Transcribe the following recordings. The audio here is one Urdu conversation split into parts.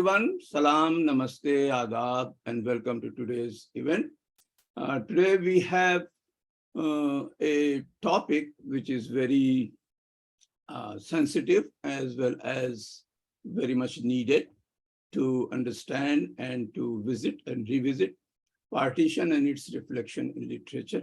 everyone, salam, namaste, adab, and welcome to today's event. Today we have a topic which is very sensitive as well as very much needed to understand and to visit and revisit. Partition and its reflection in literature.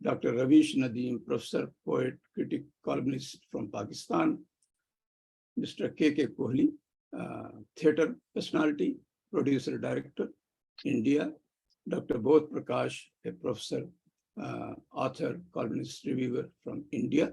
Dr. Ravish Nadeem, professor, poet, critic, columnist from Pakistan. Mr. Kohli, theatre personality, producer, director, India. Dr. Bodh Prakash, a professor, author, columnist, reviewer from India.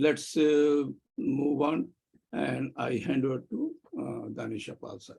Let's move on, and I hand over to Danish Iqbal sir.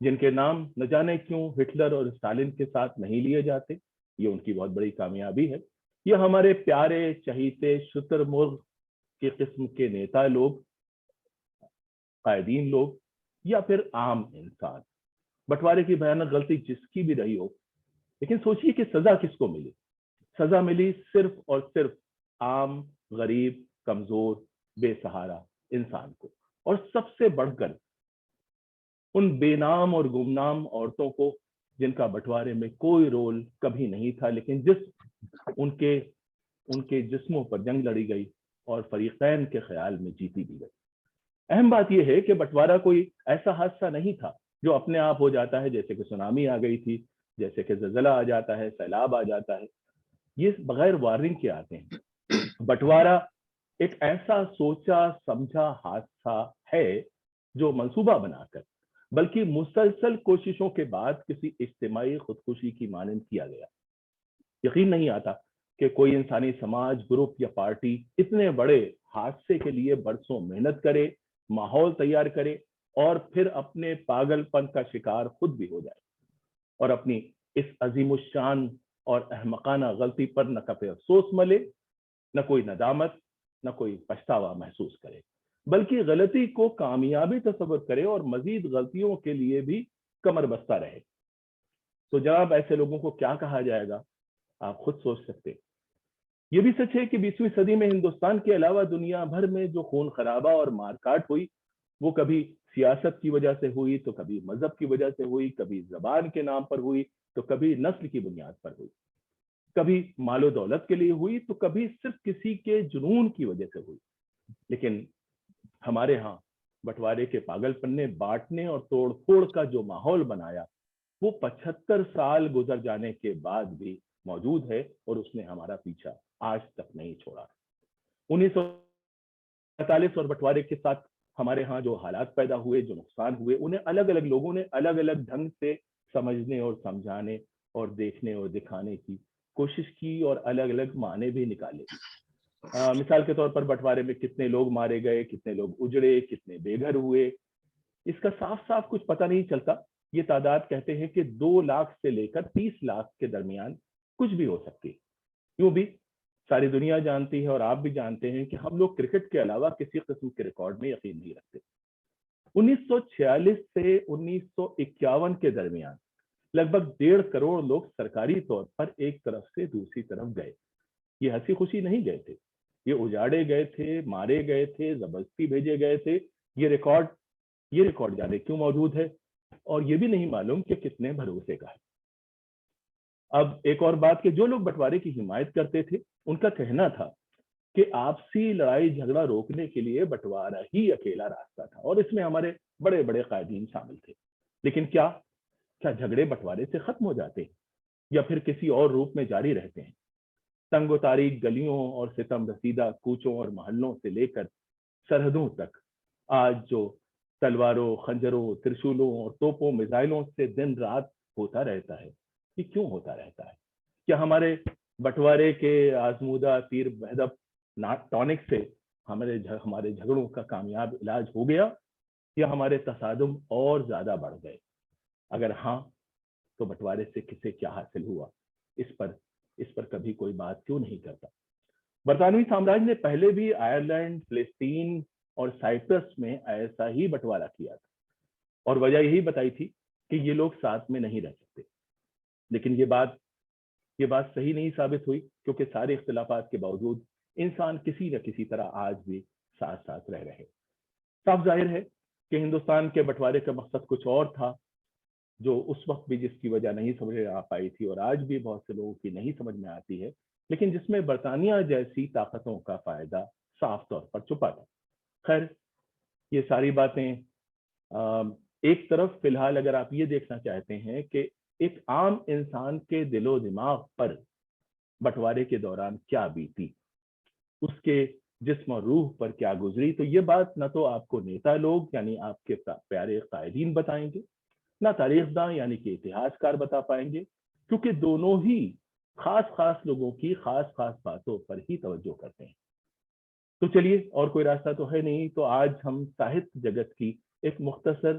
جن کے نام نہ جانے کیوں ہٹلر اور اسٹالن کے ساتھ نہیں لیے جاتے، یہ ان کی بہت بڑی کامیابی ہے۔ یہ ہمارے پیارے چہیتے شتر مرغ کے قسم کے نیتا لوگ، قائدین لوگ، یا پھر عام انسان، بٹوارے کی بھیانک غلطی جس کی بھی رہی ہو، لیکن سوچیے کہ سزا کس کو ملی؟ سزا ملی صرف اور صرف عام، غریب، کمزور، بے سہارا انسان کو، اور سب سے بڑھ کر ان بے نام اور گمنام عورتوں کو جن کا بٹوارے میں کوئی رول کبھی نہیں تھا، لیکن ان کے جسموں پر جنگ لڑی گئی اور فریقین کے خیال میں جیتی بھی گئی۔ اہم بات یہ ہے کہ بٹوارہ کوئی ایسا حادثہ نہیں تھا جو اپنے آپ ہو جاتا ہے، جیسے کہ سونامی آ گئی تھی، جیسے کہ زلزلہ آ جاتا ہے، سیلاب آ جاتا ہے، یہ بغیر وارننگ کے آتے ہیں۔ بٹوارہ ایک ایسا سوچا سمجھا حادثہ ہے جو منصوبہ بنا کر، بلکہ مسلسل کوششوں کے بعد کسی اجتماعی خودکشی کی مانند کیا گیا۔ یقین نہیں آتا کہ کوئی انسانی سماج، گروپ یا پارٹی اتنے بڑے حادثے کے لیے برسوں محنت کرے، ماحول تیار کرے، اور پھر اپنے پاگل پن کا شکار خود بھی ہو جائے، اور اپنی اس عظیم الشان اور احمقانہ غلطی پر نہ کفِ افسوس ملے، نہ کوئی ندامت، نہ کوئی پچھتاوا محسوس کرے، بلکہ غلطی کو کامیابی تصور کرے اور مزید غلطیوں کے لیے بھی کمر بستہ رہے۔ تو جناب ایسے لوگوں کو کیا کہا جائے گا، آپ خود سوچ سکتے۔ یہ بھی سچ ہے کہ 20ویں صدی میں ہندوستان کے علاوہ دنیا بھر میں جو خون خرابہ اور مار کاٹ ہوئی، وہ کبھی سیاست کی وجہ سے ہوئی، تو کبھی مذہب کی وجہ سے ہوئی، کبھی زبان کے نام پر ہوئی، تو کبھی نسل کی بنیاد پر ہوئی، کبھی مال و دولت کے لیے ہوئی، تو کبھی صرف کسی کے جنون کی وجہ سے ہوئی۔ لیکن ہمارے ہاں بٹوارے کے پاگل پن نے بانٹنے اور توڑ پھوڑ کا جو ماحول بنایا، وہ 75 سال گزر جانے کے بعد بھی موجود ہے، اور اس نے ہمارا پیچھا آج تک نہیں چھوڑا۔ 1947 اور بٹوارے کے ساتھ ہمارے ہاں جو حالات پیدا ہوئے، جو نقصان ہوئے، انہیں الگ الگ لوگوں نے الگ الگ ڈھنگ سے سمجھنے اور سمجھانے اور دیکھنے اور دکھانے کی کوشش کی، اور الگ الگ معنی بھی نکالے۔ مثال کے طور پر بٹوارے میں کتنے لوگ مارے گئے، کتنے لوگ اجڑے، کتنے بے گھر ہوئے، اس کا صاف صاف کچھ پتہ نہیں چلتا۔ یہ تعداد کہتے ہیں کہ 2 لاکھ سے لے کر 30 لاکھ کے درمیان کچھ بھی ہو سکتی ہے۔ یوں بھی ساری دنیا جانتی ہے اور آپ بھی جانتے ہیں کہ ہم لوگ کرکٹ کے علاوہ کسی قسم کے ریکارڈ میں یقین نہیں رکھتے۔ 1946 سے 1951 کے درمیان لگ بھگ 1.5 کروڑ لوگ سرکاری طور پر ایک طرف سے دوسری طرف گئے۔ یہ ہنسی خوشی نہیں گئے تھے، یہ اجاڑے گئے تھے، مارے گئے تھے، زبردستی بھیجے گئے تھے۔ یہ ریکارڈ جانے کیوں موجود ہے، اور یہ بھی نہیں معلوم کہ کتنے بھروسے کا ہے۔ اب ایک اور بات کہ جو لوگ بٹوارے کی حمایت کرتے تھے، ان کا کہنا تھا کہ آپسی لڑائی جھگڑا روکنے کے لیے بٹوارہ ہی اکیلا راستہ تھا، اور اس میں ہمارے بڑے بڑے قائدین شامل تھے۔ لیکن کیا جھگڑے بٹوارے سے ختم ہو جاتے ہیں، یا پھر کسی اور روپ میں جاری رہتے ہیں؟ تنگ و تاریک گلیوں اور ستم رسیدہ کوچوں اور محلوں سے لے کر سرحدوں تک آج جو تلواروں، خنجروں، ترشولوں اور توپوں، میزائلوں سے دن رات ہوتا رہتا ہے، یہ کیوں ہوتا رہتا ہے؟ کیا ہمارے بٹوارے کے آزمودہ تیر بہدف ٹونک سے ہمارے جھگڑوں کا کامیاب علاج ہو گیا، یا ہمارے تصادم اور زیادہ بڑھ گئے؟ اگر ہاں تو بٹوارے سے کسے کیا حاصل ہوا، اس پر کبھی کوئی بات کیوں نہیں کرتا؟ برطانوی سامراج نے پہلے بھی آئرلینڈ، فلسطین اور سائپرس میں ایسا ہی بٹوارہ کیا تھا، اور وجہ یہی بتائی تھی کہ یہ لوگ ساتھ میں نہیں رہ سکتے۔ لیکن یہ بات صحیح نہیں ثابت ہوئی، کیونکہ سارے اختلافات کے باوجود انسان کسی نہ کسی طرح آج بھی ساتھ ساتھ رہ رہے۔ صاف ظاہر ہے کہ ہندوستان کے بٹوارے کا مقصد کچھ اور تھا، جو اس وقت بھی جس کی وجہ نہیں سمجھ آ پائی تھی، اور آج بھی بہت سے لوگوں کی نہیں سمجھ میں آتی ہے، لیکن جس میں برطانیہ جیسی طاقتوں کا فائدہ صاف طور پر چھپا تھا۔ خیر، یہ ساری باتیں ایک طرف فی الحال اگر آپ یہ دیکھنا چاہتے ہیں کہ ایک عام انسان کے دل و دماغ پر بٹوارے کے دوران کیا بیتی، اس کے جسم اور روح پر کیا گزری، تو یہ بات نہ تو آپ کو نیتا لوگ یعنی آپ کے پیارے قائدین بتائیں گے، نہ تاریخ داں یعنی کہ اتہاس کار بتا پائیں گے، کیونکہ دونوں ہی خاص لوگوں کی خاص باتوں پر ہی توجہ کرتے ہیں۔ تو چلیے، اور کوئی راستہ تو ہے نہیں، تو آج ہم ساہتیہ جگت کی ایک مختصر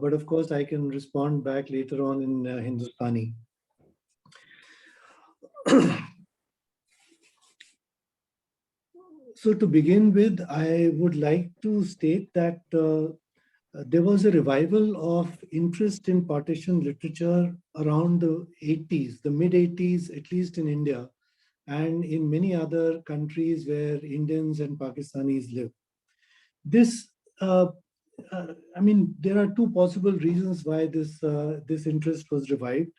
but of course I can respond back later on in Hindustani. So to begin with, I would like to state that there was a revival of interest in partition literature around the 80s, the mid-80s, at least in India, and in many other countries where Indians and Pakistanis live. This, I mean, there are two possible reasons why this interest was revived.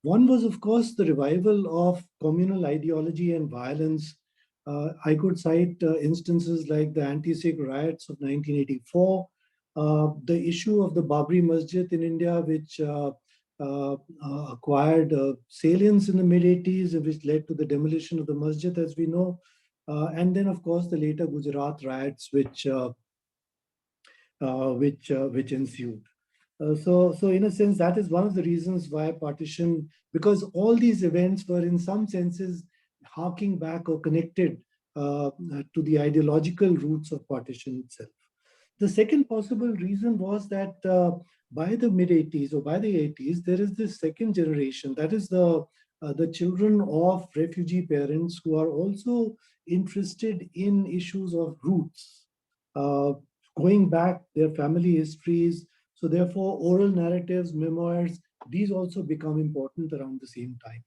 One was, of course, the revival of communal ideology and violence. I could cite instances like the anti-Sikh riots of 1984, the issue of the Babri Masjid in India, which acquired salience in the mid-80s, which led to the demolition of the masjid, as we know. And then, of course, the later Gujarat riots, which ensued. So in a sense, that is one of the reasons why partition, because all these events were in some senses harking back or connected to the ideological roots of partition itself. The second possible reason was that by the mid-80s or by the 80s, there is this second generation, that is the children of refugee parents who are also interested in issues of roots, going back their family histories. So therefore, oral narratives, memoirs, these also become important around the same time.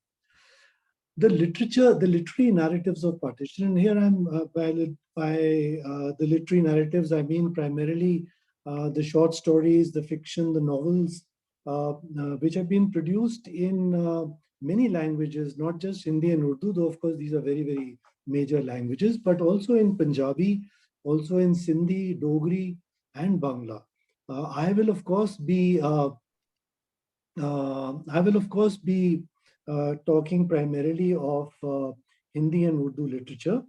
The literature, the literary narratives of partition, and here I'm by the literary narratives, I mean primarily the short stories, the fiction, the novels, which have been produced in many languages, not just Hindi and Urdu, though of course these are very, very major languages, but also in Punjabi, also in Sindhi, Dogri, and Bangla. I will of course be talking primarily of Hindi and Urdu literature.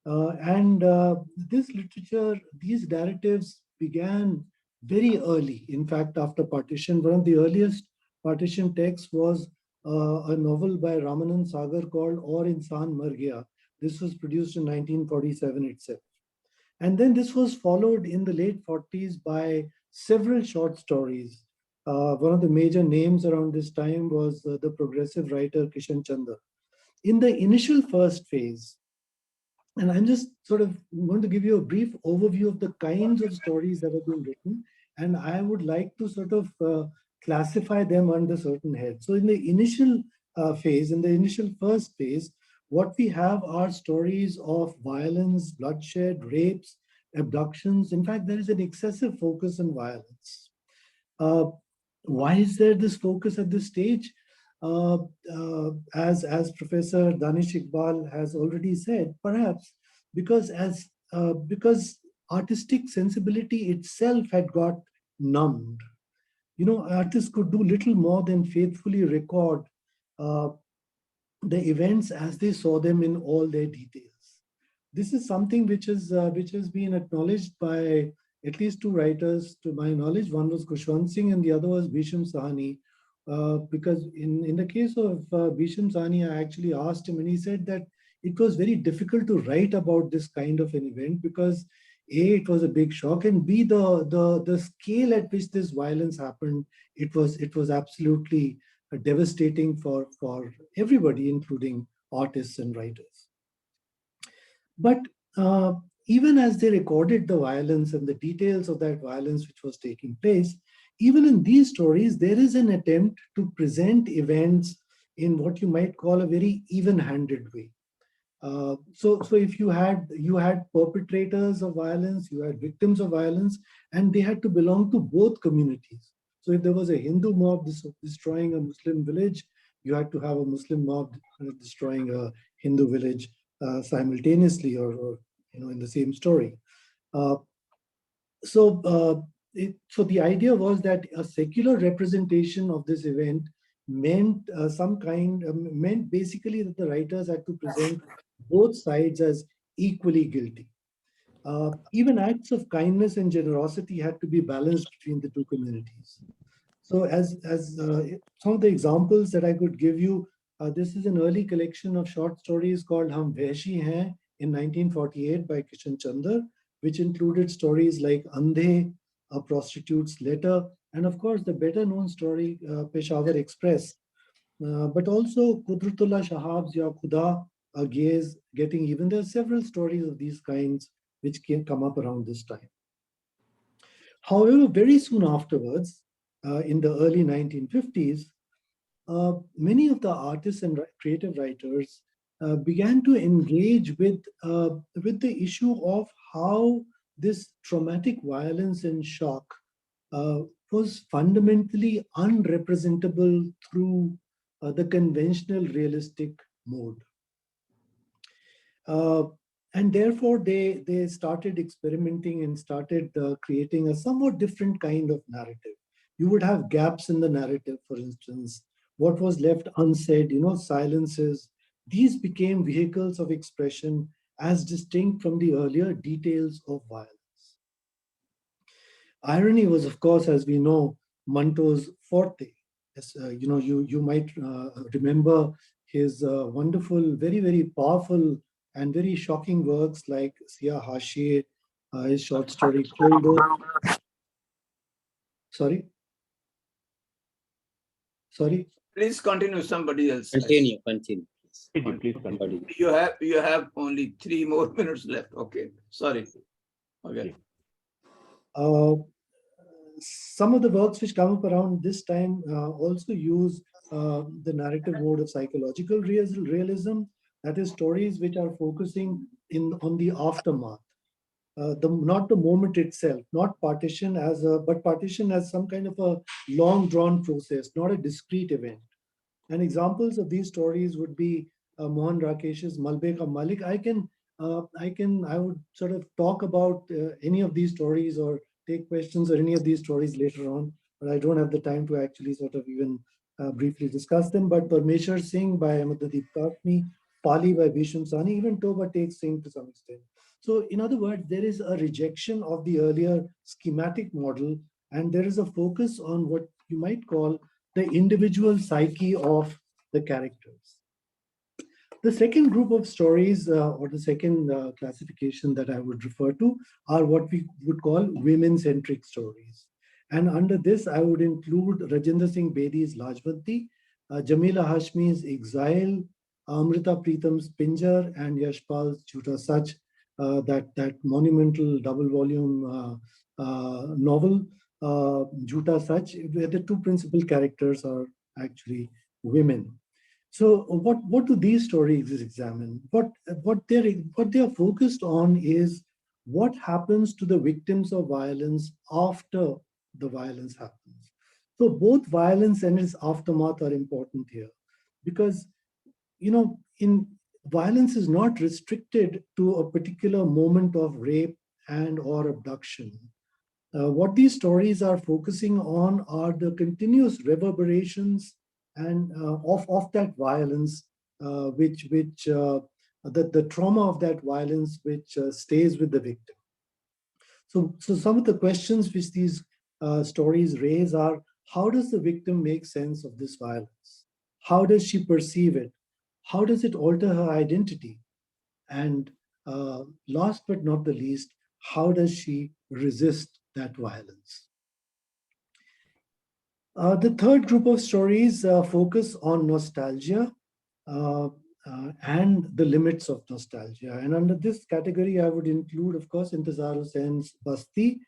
This literature, these narratives began very early. In fact, after partition, one of the earliest partition texts was a novel by Ramanand Sagar called Aur Insaan Mar Gaya. This was produced in 1947 itself. And then this was followed in the late 40s by several short stories. One of the major names around this time was the progressive writer Kishan Chandra. In the initial first phase, and I'm just sort of going to give you a brief overview of the kinds of stories that have been written, and I would like to sort of classify them under certain heads. So in the initial phase, in the initial first phase, what we have are stories of violence, bloodshed, rapes, abductions. In fact, there is an excessive focus on violence. Why is there this focus at this stage? As Professor Danish Iqbal has already said, perhaps because artistic sensibility itself had got numbed. You know, artists could do little more than faithfully record the events as they saw them in all their details. This is something which has been acknowledged by at least two writers, to my knowledge. One was Kushwant Singh and the other was Bhisham Sahni. Because in the case of Bhisham Sahni, I actually asked him and he said that it was very difficult to write about this kind of an event because A, it was a big shock, and B, the scale at which this violence happened, it was absolutely devastating for everybody, including artists and writers. But even as they recorded the violence and the details of that violence which was taking place, even in these stories, there is an attempt to present events in what you might call a very even-handed way. So if you had perpetrators of violence, you had victims of violence, and they had to belong to both communities. So if there was a Hindu mob destroying a Muslim village, you had to have a Muslim mob destroying a Hindu village simultaneously, or in the same story. So the idea was that a secular representation of this event meant meant basically that the writers had to present both sides as equally guilty. Even acts of kindness and generosity had to be balanced between the two communities. So as some of the examples that I could give you, this is an early collection of short stories called Hum Vaishi Hain in 1948 by Kishan Chandra, which included stories like Andhe, A Prostitute's Letter, and of course the better known story Peshawar Express, but also Qudratullah Shahab's Ya Khuda, A Gaze, Getting Even. There are several stories of these kinds which can come up around this time. However, very soon afterwards, in the early 1950s, many of the artists and creative writers began to engage with the issue of how this traumatic violence and shock was fundamentally unrepresentable through the conventional realistic mode. And therefore, they started experimenting and started creating a somewhat different kind of narrative. You would have gaps in the narrative, for instance, what was left unsaid, silences. These became vehicles of expression as distinct from the earlier details of violence. Irony was, of course, as we know, Manto's forte. As, you might remember his wonderful, very, very powerful and very shocking works like Siya Hashiye, his short story Koldo. Sorry? Please continue, somebody else. Continue. Please continue. You have only 3 more minutes left. Okay, sorry. Okay. Some of the works which come up around this time also use the narrative mode of psychological realism. That is, stories which are focusing on the aftermath, not the moment itself, not partition but partition as some kind of a long drawn process, not a discrete event. And examples of these stories would be Mohan Rakesh's Malbe Ka Malik. I would sort of talk about any of these stories or take questions or any of these stories later on, but I don't have the time to actually sort of even briefly discuss them. But Parmeshwar Singh by Amaddeep Kakni, Pali by Bhisham Sani, even Toba takes Singh to some extent. So in other words, there is a rejection of the earlier schematic model, and there is a focus on what you might call the individual psyche of the characters. The second group of stories, or the second classification that I would refer to, are what we would call women-centric stories. And under this, I would include Rajendra Singh Bedi's Lajpati, Jamila Hashmi's Exile, Amrita Pritam's Pinjar, and Yashpal's Jhuta Sach, that monumental double volume novel, Jhuta Sach, where the 2 principal characters are actually women. So what do these stories examine? What they are focused on is what happens to the victims of violence after the violence happens. So both violence and its aftermath are important here, because violence is not restricted to a particular moment of rape and or abduction. What these stories are focusing on are the continuous reverberations and of that violence, the trauma of that violence which stays with the victim. So some of the questions which these stories raise are: how does the victim make sense of this violence? How does she perceive it? How does it alter her identity? And last but not the least, how does she resist that violence? The third group of stories focus on nostalgia and the limits of nostalgia. And under this category, I would include, of course, Intezar Husain's Basti,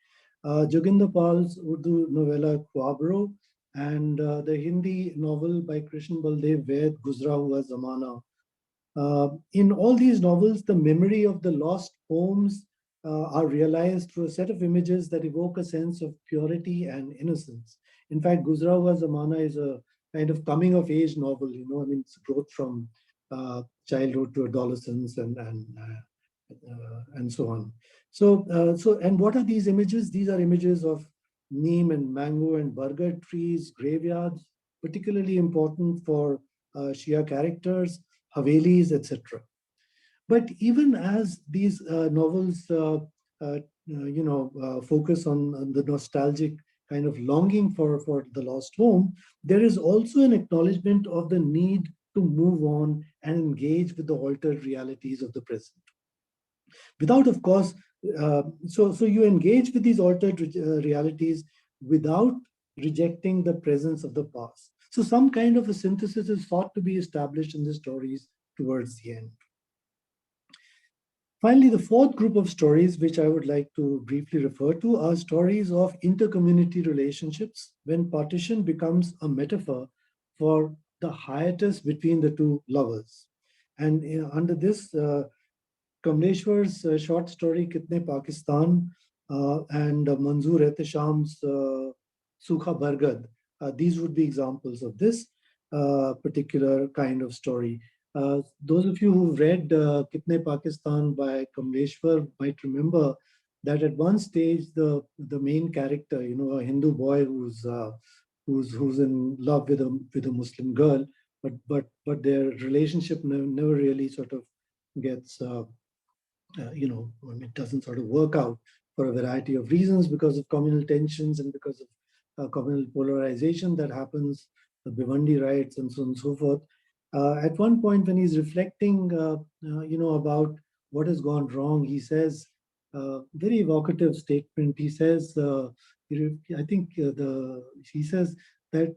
Joginder Pal's Urdu novella Khwabro, and the Hindi novel by Krishan Baldev Vaid, Guzra Hua Zamana. In all these novels, the memory of the lost poems are realized through a set of images that evoke a sense of purity and innocence. In fact, Guzra Hua Zamana is a kind of coming of age novel, it's growth from childhood to adolescence and so on. So and what are these images? These are images of neem and mango and burger trees, graveyards, particularly important for Shia characters, Havelis, etc. But even as these novels, focus on the nostalgic kind of longing for the lost home, there is also an acknowledgement of the need to move on and engage with the altered realities of the present. Without, of course, so you engage with these altered realities without rejecting the presence of the past. So some kind of a synthesis is thought to be established in the stories towards the end. Finally, the fourth group of stories, which I would like to briefly refer to, are stories of inter-community relationships when partition becomes a metaphor for the hiatus between the two lovers. And under this, Kamleshwar's short story Kitne Pakistan and Manzoor Ehtisham's Sukha Bargad, these would be examples of this particular kind of story. Those of you who've read Kitne Pakistan by Kamleshwar might remember that at one stage the main character, you know, a Hindu boy who's in love with a Muslim girl, but their relationship never really sort of gets it doesn't sort of work out for a variety of reasons, because of communal tensions and because of communal polarization that happens, the Bhiwandi riots and so on and so forth. At one point when he's reflecting, about what has gone wrong, he says, very evocative statement. He says, he says that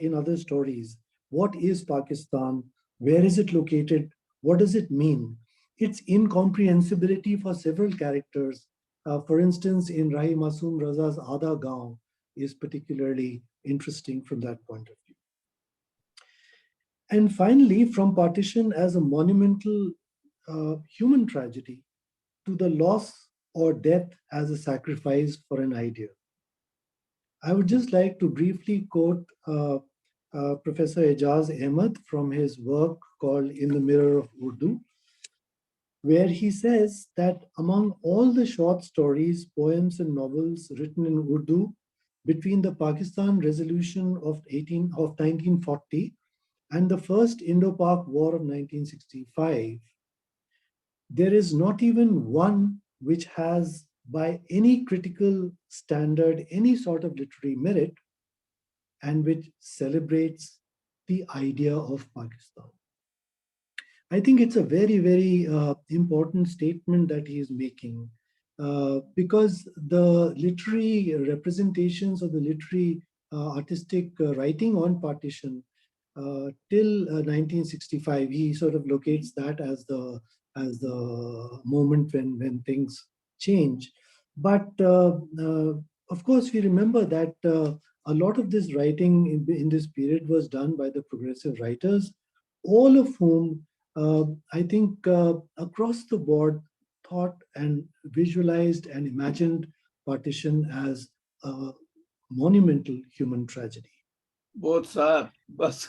in other stories. What is Pakistan? Where is it located? What does it mean? Its incomprehensibility for several characters, for instance, in Rahi Masoom Raza's Aadha Gaon, is particularly interesting from that point of view. And finally, from partition as a monumental human tragedy to the loss or death as a sacrifice for an idea. I would just like to briefly quote Professor Ejaz Ahmed from his work called In the Mirror of Urdu, where he says that among all the short stories, poems, and novels written in Urdu between the Pakistan Resolution of 1940 and the First Indo-Pak War of 1965, there is not even one which has, by any critical standard, any sort of literary merit, and which celebrates the idea of Pakistan. I think it's a very, very important statement that he is making, because the literary representations of the literary artistic writing on partition till 1965, he sort of locates that as the moment when things change. But of course, we remember that a lot of this writing in this period was done by the progressive writers, all of whom I think across the board thought and visualized and imagined partition as a monumental human tragedy. Both sir, bas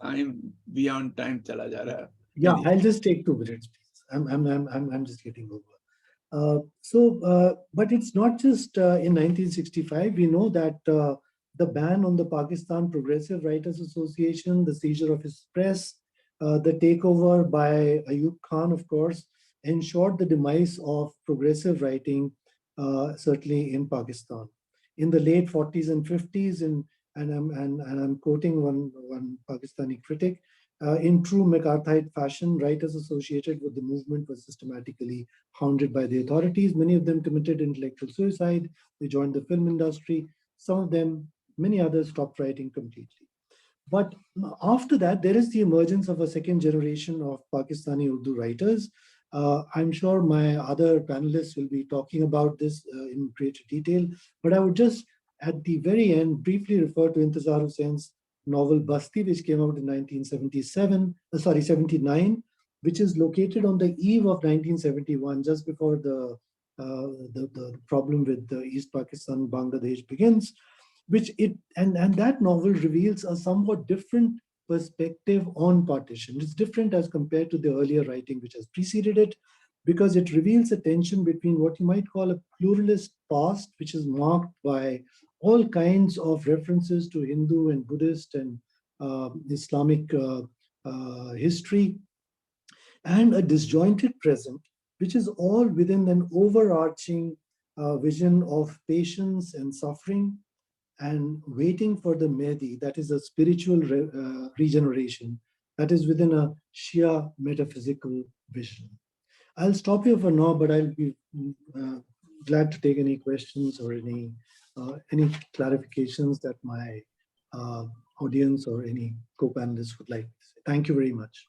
time beyond time chala ja raha hai. Yeah, I'll just take 2 minutes, please. I'm just getting over. But it's not just in 1965. We know that the ban on the Pakistan Progressive Writers Association, the seizure of his press, the takeover by Ayub Khan, of course, ensured the demise of progressive writing, certainly in Pakistan. In the late 40s and 50s, and I'm quoting one Pakistani critic, in true McCarthyite fashion, writers associated with the movement were systematically hounded by the authorities. Many of them committed intellectual suicide. They joined the film industry. Some of them, many others, stopped writing completely. But after that, there is the emergence of a second generation of Pakistani Urdu writers. I'm sure my other panelists will be talking about this in greater detail, but I would just, at the very end, briefly refer to Intezar Hussein's novel Basti, which came out in 79, which is located on the eve of 1971, just before the problem with the East Pakistan, Bangladesh begins, and that novel reveals a somewhat different perspective on partition. It's different as compared to the earlier writing which has preceded it, because it reveals a tension between what you might call a pluralist past, which is marked by all kinds of references to Hindu and Buddhist and Islamic history, and a disjointed present, which is all within an overarching vision of patience and suffering and waiting for the Mehdi, that is a spiritual regeneration, that is within a Shia metaphysical vision. I'll stop here for now, but I'll be glad to take any questions or any any clarifications that my audience or any co-panelists would like to say. Thank you very much.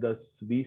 10-20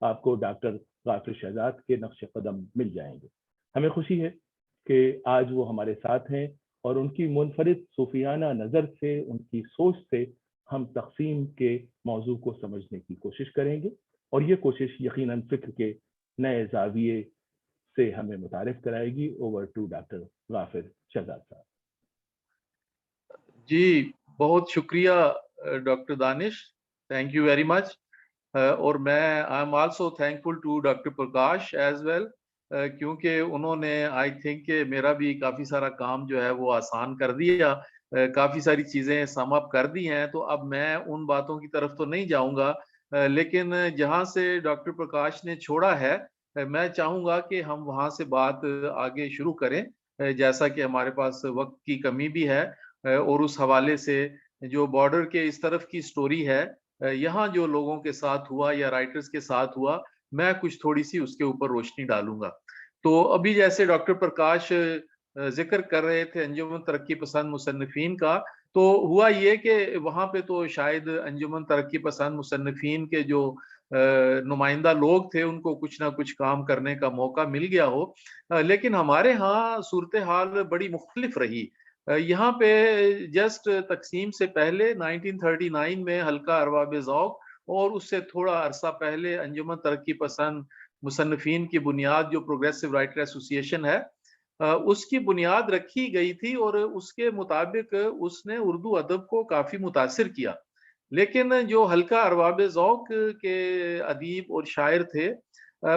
آپ کو ڈاکٹر غافر شہزاد کے نقش قدم مل جائیں گے۔ ہمیں خوشی ہے کہ آج وہ ہمارے ساتھ ہیں اور ان کی منفرد صوفیانہ نظر سے، ان کی سوچ سے ہم تقسیم کے موضوع کو سمجھنے کی کوشش کریں گے، اور یہ کوشش یقیناً فکر کے نئے زاویے سے ہمیں متعارف کرائے گی۔ Over to doctor Ghafir Shahzad صاحب۔ جی بہت شکریہ doctor Danish, thank you very much. اور میں I am also thankful to doctor Prakash as well, کیونکہ انہوں نے آئی تھنک کہ میرا بھی کافی سارا کام جو ہے وہ آسان کر دیا، کافی ساری چیزیں سم اپ کر دی ہیں۔ تو اب میں ان باتوں کی طرف تو نہیں جاؤں گا، لیکن جہاں سے ڈاکٹر پرکاش نے چھوڑا ہے میں چاہوں گا کہ ہم وہاں سے بات آگے شروع کریں، جیسا کہ ہمارے پاس وقت کی کمی بھی ہے، اور اس حوالے سے جو بارڈر کے اس طرف کی سٹوری ہے، یہاں جو لوگوں کے ساتھ ہوا یا رائٹرز کے ساتھ ہوا، میں کچھ تھوڑی سی اس کے اوپر روشنی ڈالوں گا۔ تو ابھی جیسے ڈاکٹر پرکاش ذکر کر رہے تھے انجمن ترقی پسند مصنفین کا، تو ہوا یہ کہ وہاں پہ تو شاید انجمن ترقی پسند مصنفین کے جو نمائندہ لوگ تھے ان کو کچھ نہ کچھ کام کرنے کا موقع مل گیا ہو، لیکن ہمارے ہاں صورتحال بڑی مختلف رہی۔ یہاں پہ جسٹ تقسیم سے پہلے 1939 میں حلقہ ارباب ذوق، اور اس سے تھوڑا عرصہ پہلے انجمن ترقی پسند مصنفین کی بنیاد جو پروگریسو رائٹر ایسوسی ایشن ہے، اس کی بنیاد رکھی گئی تھی، اور اس کے مطابق اس نے اردو ادب کو کافی متاثر کیا۔ لیکن جو حلقہ ارباب ذوق کے ادیب اور شاعر تھے،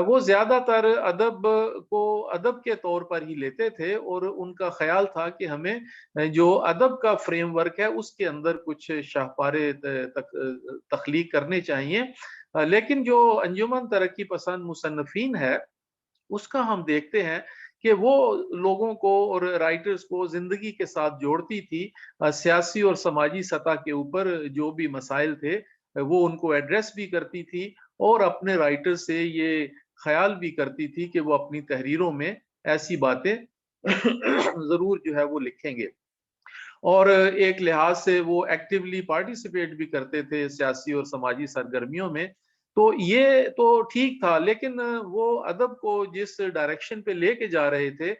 وہ زیادہ تر ادب کو ادب کے طور پر ہی لیتے تھے، اور ان کا خیال تھا کہ ہمیں جو ادب کا فریم ورک ہے اس کے اندر کچھ شاہکارے تخلیق کرنے چاہیے۔ لیکن جو انجمن ترقی پسند مصنفین ہے، اس کا ہم دیکھتے ہیں کہ وہ لوگوں کو اور رائٹرز کو زندگی کے ساتھ جوڑتی تھی، سیاسی اور سماجی سطح کے اوپر جو بھی مسائل تھے وہ ان کو ایڈریس بھی کرتی تھی، اور اپنے رائٹر سے یہ خیال بھی کرتی تھی کہ وہ اپنی تحریروں میں ایسی باتیں ضرور جو ہے وہ لکھیں گے، اور ایک لحاظ سے وہ ایکٹیولی پارٹیسپیٹ بھی کرتے تھے سیاسی اور سماجی سرگرمیوں میں۔ تو یہ تو ٹھیک تھا، لیکن وہ ادب کو جس ڈائریکشن پہ لے کے جا رہے تھے،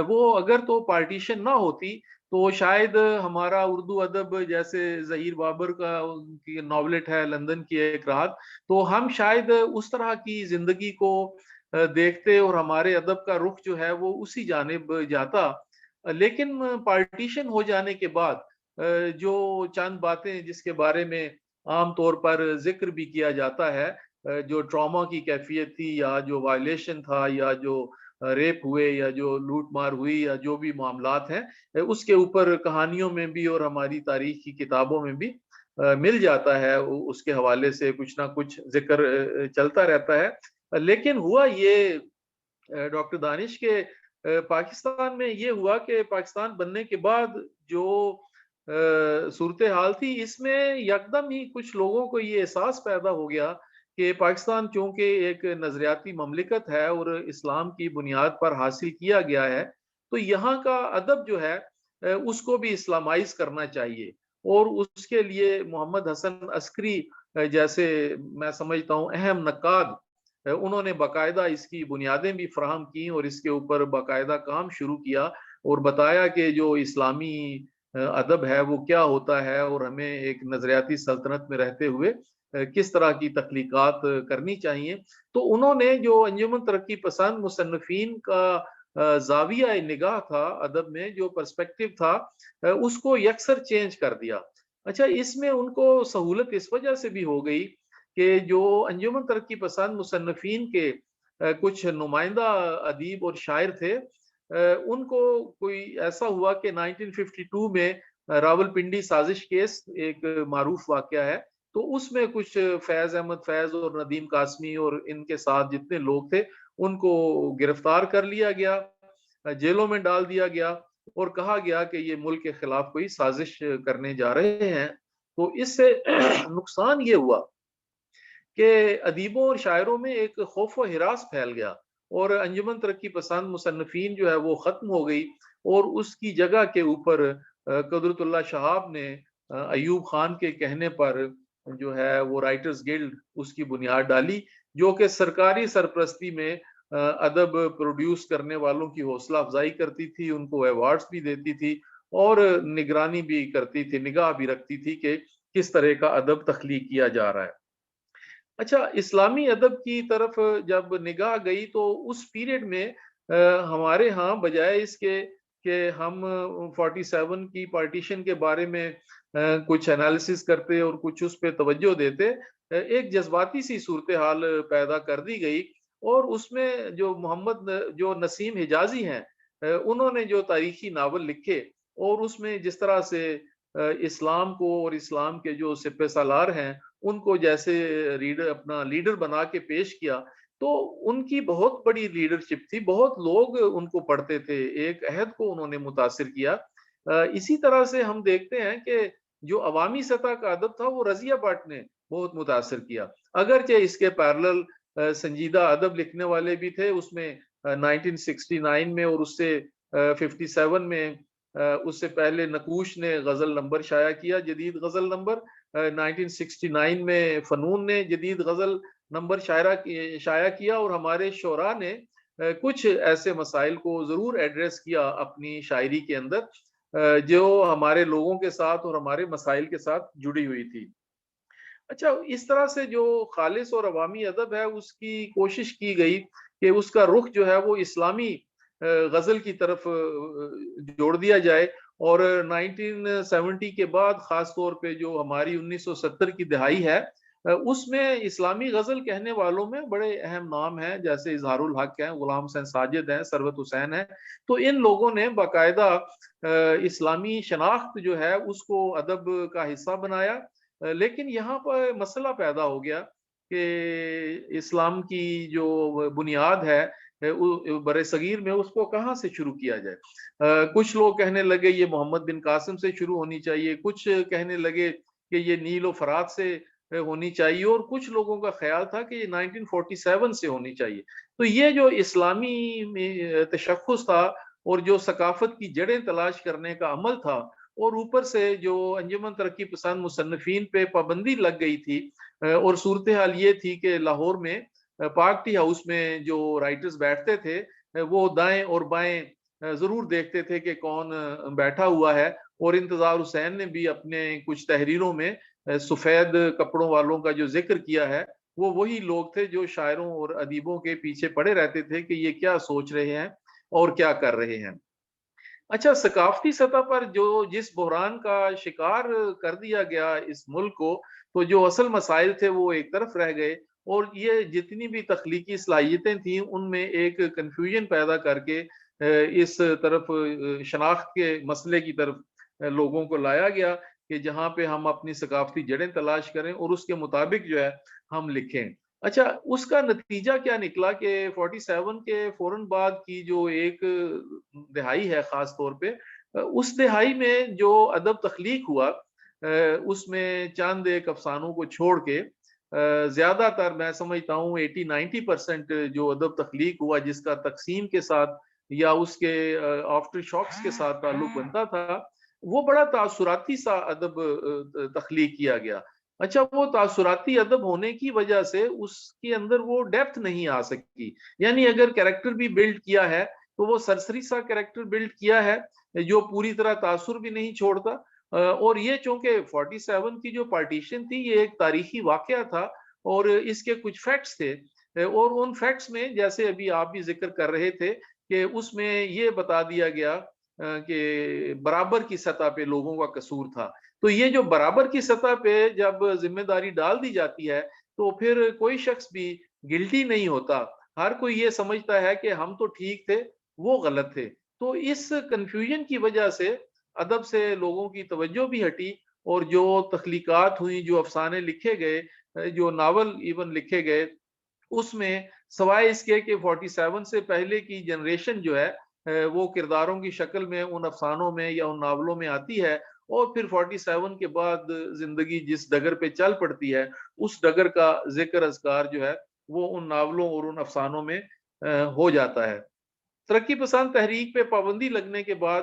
وہ اگر تو پارٹیشن نہ ہوتی تو شاید ہمارا اردو ادب، جیسے ظہیر بابر کا ناولٹ ہے لندن کی ایک رات، تو ہم شاید اس طرح کی زندگی کو دیکھتے اور ہمارے ادب کا رخ جو ہے وہ اسی جانب جاتا۔ لیکن پارٹیشن ہو جانے کے بعد جو چند باتیں جس کے بارے میں عام طور پر ذکر بھی کیا جاتا ہے، جو ٹراما کی کیفیت تھی، یا جو وائلیشن تھا، یا جو ریپ ہوئے، یا جو لوٹ مار ہوئی، یا جو بھی معاملات ہیں، اس کے اوپر کہانیوں میں بھی اور ہماری تاریخ کی کتابوں میں بھی مل جاتا ہے، اس کے حوالے سے کچھ نہ کچھ ذکر چلتا رہتا ہے۔ لیکن ہوا یہ ڈاکٹر دانش کے پاکستان میں یہ ہوا کہ پاکستان بننے کے بعد جو صورتحال تھی، اس میں یکدم ہی کچھ لوگوں کو یہ احساس پیدا ہو گیا کہ پاکستان چونکہ ایک نظریاتی مملکت ہے اور اسلام کی بنیاد پر حاصل کیا گیا ہے، تو یہاں کا ادب جو ہے اس کو بھی اسلامائز کرنا چاہیے، اور اس کے لیے محمد حسن عسکری جیسے میں سمجھتا ہوں اہم نقاد، انہوں نے باقاعدہ اس کی بنیادیں بھی فراہم کی اور اس کے اوپر باقاعدہ کام شروع کیا، اور بتایا کہ جو اسلامی ادب ہے وہ کیا ہوتا ہے، اور ہمیں ایک نظریاتی سلطنت میں رہتے ہوئے کس طرح کی تخلیقات کرنی چاہیے۔ تو انہوں نے جو انجمن ترقی پسند مصنفین کا زاویہ نگاہ تھا ادب میں، جو پرسپیکٹیو تھا، اس کو یکسر چینج کر دیا۔ اچھا، اس میں ان کو سہولت اس وجہ سے بھی ہو گئی کہ جو انجمن ترقی پسند مصنفین کے کچھ نمائندہ ادیب اور شاعر تھے، ان کو کوئی ایسا ہوا کہ 1952 میں راولپنڈی سازش کیس ایک معروف واقعہ ہے، تو اس میں کچھ فیض احمد فیض اور ندیم قاسمی اور ان کے ساتھ جتنے لوگ تھے ان کو گرفتار کر لیا گیا، جیلوں میں ڈال دیا گیا، اور کہا گیا کہ یہ ملک کے خلاف کوئی سازش کرنے جا رہے ہیں۔ تو اس سے نقصان یہ ہوا کہ ادیبوں اور شاعروں میں ایک خوف و ہراس پھیل گیا، اور انجمن ترقی پسند مصنفین جو ہے وہ ختم ہو گئی، اور اس کی جگہ کے اوپر قدرت اللہ شہاب نے ایوب خان کے کہنے پر جو ہے وہ رائٹرز گلڈ اس کی بنیاد ڈالی، جو کہ سرکاری سرپرستی میں ادب پروڈیوس کرنے والوں کی حوصلہ افزائی کرتی تھی، ان کو ایوارڈز بھی دیتی تھی اور نگرانی بھی کرتی تھی، نگاہ بھی رکھتی تھی کہ کس طرح کا ادب تخلیق کیا جا رہا ہے۔ اچھا، اسلامی ادب کی طرف جب نگاہ گئی تو اس پیریڈ میں ہمارے ہاں بجائے اس کے کہ ہم 47 کی پارٹیشن کے بارے میں کچھ انالیسس کرتے اور کچھ اس پہ توجہ دیتے، ایک جذباتی سی صورتحال پیدا کر دی گئی، اور اس میں جو جو نسیم حجازی ہیں، انہوں نے جو تاریخی ناول لکھے اور اس میں جس طرح سے اسلام کو اور اسلام کے جو سپہ سالار ہیں ان کو جیسے اپنا لیڈر بنا کے پیش کیا، تو ان کی بہت بڑی لیڈرشپ تھی، بہت لوگ ان کو پڑھتے تھے، ایک عہد کو انہوں نے متاثر کیا۔ اسی طرح سے ہم دیکھتے ہیں کہ جو عوامی سطح کا ادب تھا وہ رضیہ بٹ نے بہت متاثر کیا، اگرچہ اس کے پیرلل سنجیدہ ادب لکھنے والے بھی تھے، اس میں 1969 میں اور اس سے 57 میں، اس سے پہلے نقوش نے غزل نمبر شائع کیا، جدید غزل نمبر 1969 میں فنون نے جدید غزل نمبر شائع کیا، اور ہمارے شعراء نے کچھ ایسے مسائل کو ضرور ایڈریس کیا اپنی شاعری کے اندر جو ہمارے لوگوں کے ساتھ اور ہمارے مسائل کے ساتھ جڑی ہوئی تھی۔ اچھا، اس طرح سے جو خالص اور عوامی ادب ہے اس کی کوشش کی گئی کہ اس کا رخ جو ہے وہ اسلامی غزل کی طرف جوڑ دیا جائے، اور 1970 کے بعد خاص طور پہ جو ہماری 1970 کی دہائی ہے اس میں اسلامی غزل کہنے والوں میں بڑے اہم نام ہیں، جیسے اظہار الحق ہیں، غلام حسین ساجد ہیں، ثروت حسین ہیں۔ تو ان لوگوں نے باقاعدہ اسلامی شناخت جو ہے اس کو ادب کا حصہ بنایا، لیکن یہاں پر مسئلہ پیدا ہو گیا کہ اسلام کی جو بنیاد ہے بر صغیر میں اس کو کہاں سے شروع کیا جائے۔ کچھ لوگ کہنے لگے یہ محمد بن قاسم سے شروع ہونی چاہیے، کچھ کہنے لگے کہ یہ نیل و فرات سے ہونی چاہیے، اور کچھ لوگوں کا خیال تھا کہ یہ 1947 سے ہونی چاہیے۔ تو یہ جو اسلامی تشخص تھا اور جو ثقافت کی جڑیں تلاش کرنے کا عمل تھا، اور اوپر سے جو انجمن ترقی پسند مصنفین پہ پابندی لگ گئی تھی، اور صورتحال یہ تھی کہ لاہور میں پارک ٹی ہاؤس میں جو رائٹرز بیٹھتے تھے وہ دائیں اور بائیں ضرور دیکھتے تھے کہ کون بیٹھا ہوا ہے، اور انتظار حسین نے بھی اپنے کچھ تحریروں میں سفید کپڑوں والوں کا جو ذکر کیا ہے، وہ وہی لوگ تھے جو شاعروں اور ادیبوں کے پیچھے پڑے رہتے تھے کہ یہ کیا سوچ رہے ہیں اور کیا کر رہے ہیں۔ اچھا، ثقافتی سطح پر جس بحران کا شکار کر دیا گیا اس ملک کو، تو جو اصل مسائل تھے وہ ایک طرف رہ گئے، اور یہ جتنی بھی تخلیقی صلاحیتیں تھیں ان میں ایک کنفیوژن پیدا کر کے اس طرف شناخت کے مسئلے کی طرف لوگوں کو لایا گیا کہ جہاں پہ ہم اپنی ثقافتی جڑیں تلاش کریں اور اس کے مطابق جو ہے ہم لکھیں۔ اچھا، اس کا نتیجہ کیا نکلا کہ 47 کے فوراً بعد کی جو ایک دہائی ہے خاص طور پہ، اس دہائی میں جو ادب تخلیق ہوا اس میں چند ایک افسانوں کو چھوڑ کے زیادہ تر میں سمجھتا ہوں 80-90% جو ادب تخلیق ہوا جس کا تقسیم کے ساتھ یا اس کے آفٹر شاکس کے ساتھ تعلق بنتا تھا، وہ بڑا تاثراتی سا ادب تخلیق کیا گیا۔ اچھا، وہ تاثراتی ادب ہونے کی وجہ سے اس کے اندر وہ ڈیپتھ نہیں آ سکی، یعنی اگر کریکٹر بھی بلڈ کیا ہے تو وہ سرسری سا کریکٹر بلڈ کیا ہے جو پوری طرح تاثر بھی نہیں چھوڑتا، اور یہ چونکہ 47 کی جو پارٹیشن تھی یہ ایک تاریخی واقعہ تھا اور اس کے کچھ فیکٹس تھے، اور ان فیکٹس میں جیسے ابھی آپ بھی ذکر کر رہے تھے کہ اس میں یہ بتا دیا گیا کہ برابر کی سطح پہ لوگوں کا قصور تھا۔ تو یہ جو برابر کی سطح پہ جب ذمہ داری ڈال دی جاتی ہے تو پھر کوئی شخص بھی گلٹی نہیں ہوتا، ہر کوئی یہ سمجھتا ہے کہ ہم تو ٹھیک تھے وہ غلط تھے۔ تو اس کنفیوژن کی وجہ سے ادب سے لوگوں کی توجہ بھی ہٹی، اور جو تخلیقات ہوئیں، جو افسانے لکھے گئے، جو ناول ایون لکھے گئے، اس میں سوائے اس کے کہ 47 سے پہلے کی جنریشن جو ہے وہ کرداروں کی شکل میں ان افسانوں میں یا ان ناولوں میں آتی ہے، اور پھر 47 کے بعد زندگی جس ڈگر پہ چل پڑتی ہے اس ڈگر کا ذکر اذکار جو ہے وہ ان ناولوں اور ان افسانوں میں ہو جاتا ہے۔ ترقی پسند تحریک پہ پابندی لگنے کے بعد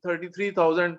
33,000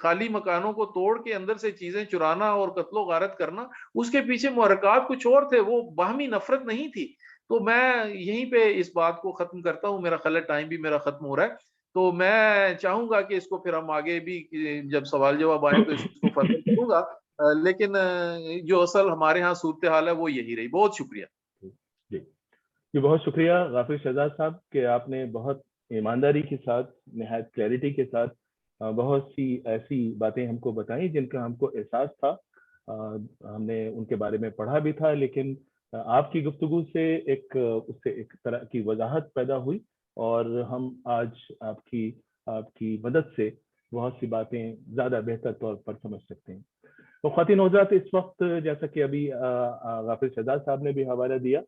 خالی مکانوں کو توڑ کے اندر سے چیزیں چرانا اور قتل و غارت کرنا، اس کے پیچھے محرکات کچھ اور تھے، وہ باہمی نفرت نہیں تھی. تو میں یہیں پہ اس بات کو ختم کرتا ہوں، میرا خیال ہے ٹائم بھی میرا ختم ہو رہا ہے. تو میں چاہوں گا کہ اس کو پھر ہم آگے بھی جب سوال جواب آئیں تو اس کو فردر کروں گا، لیکن جو اصل ہمارے ہاں صورتحال ہے وہ یہی رہی. بہت شکریہ. جی بہت شکریہ غافر شہزاد صاحب کہ آپ نے بہت ایمانداری کے ساتھ، نہایت کلیئرٹی کے ساتھ بہت سی ایسی باتیں ہم کو بتائیں جن کا ہم کو احساس تھا، ہم نے ان کے بارے میں پڑھا بھی تھا، لیکن آپ کی گفتگو سے اس سے ایک طرح کی وضاحت پیدا ہوئی، اور ہم آج آپ کی مدد سے بہت سی باتیں زیادہ بہتر طور پر سمجھ سکتے ہیں. تو خواتین و حضرات، اس وقت جیسا کہ ابھی غافر شہزاد صاحب نے بھی حوالہ دیا،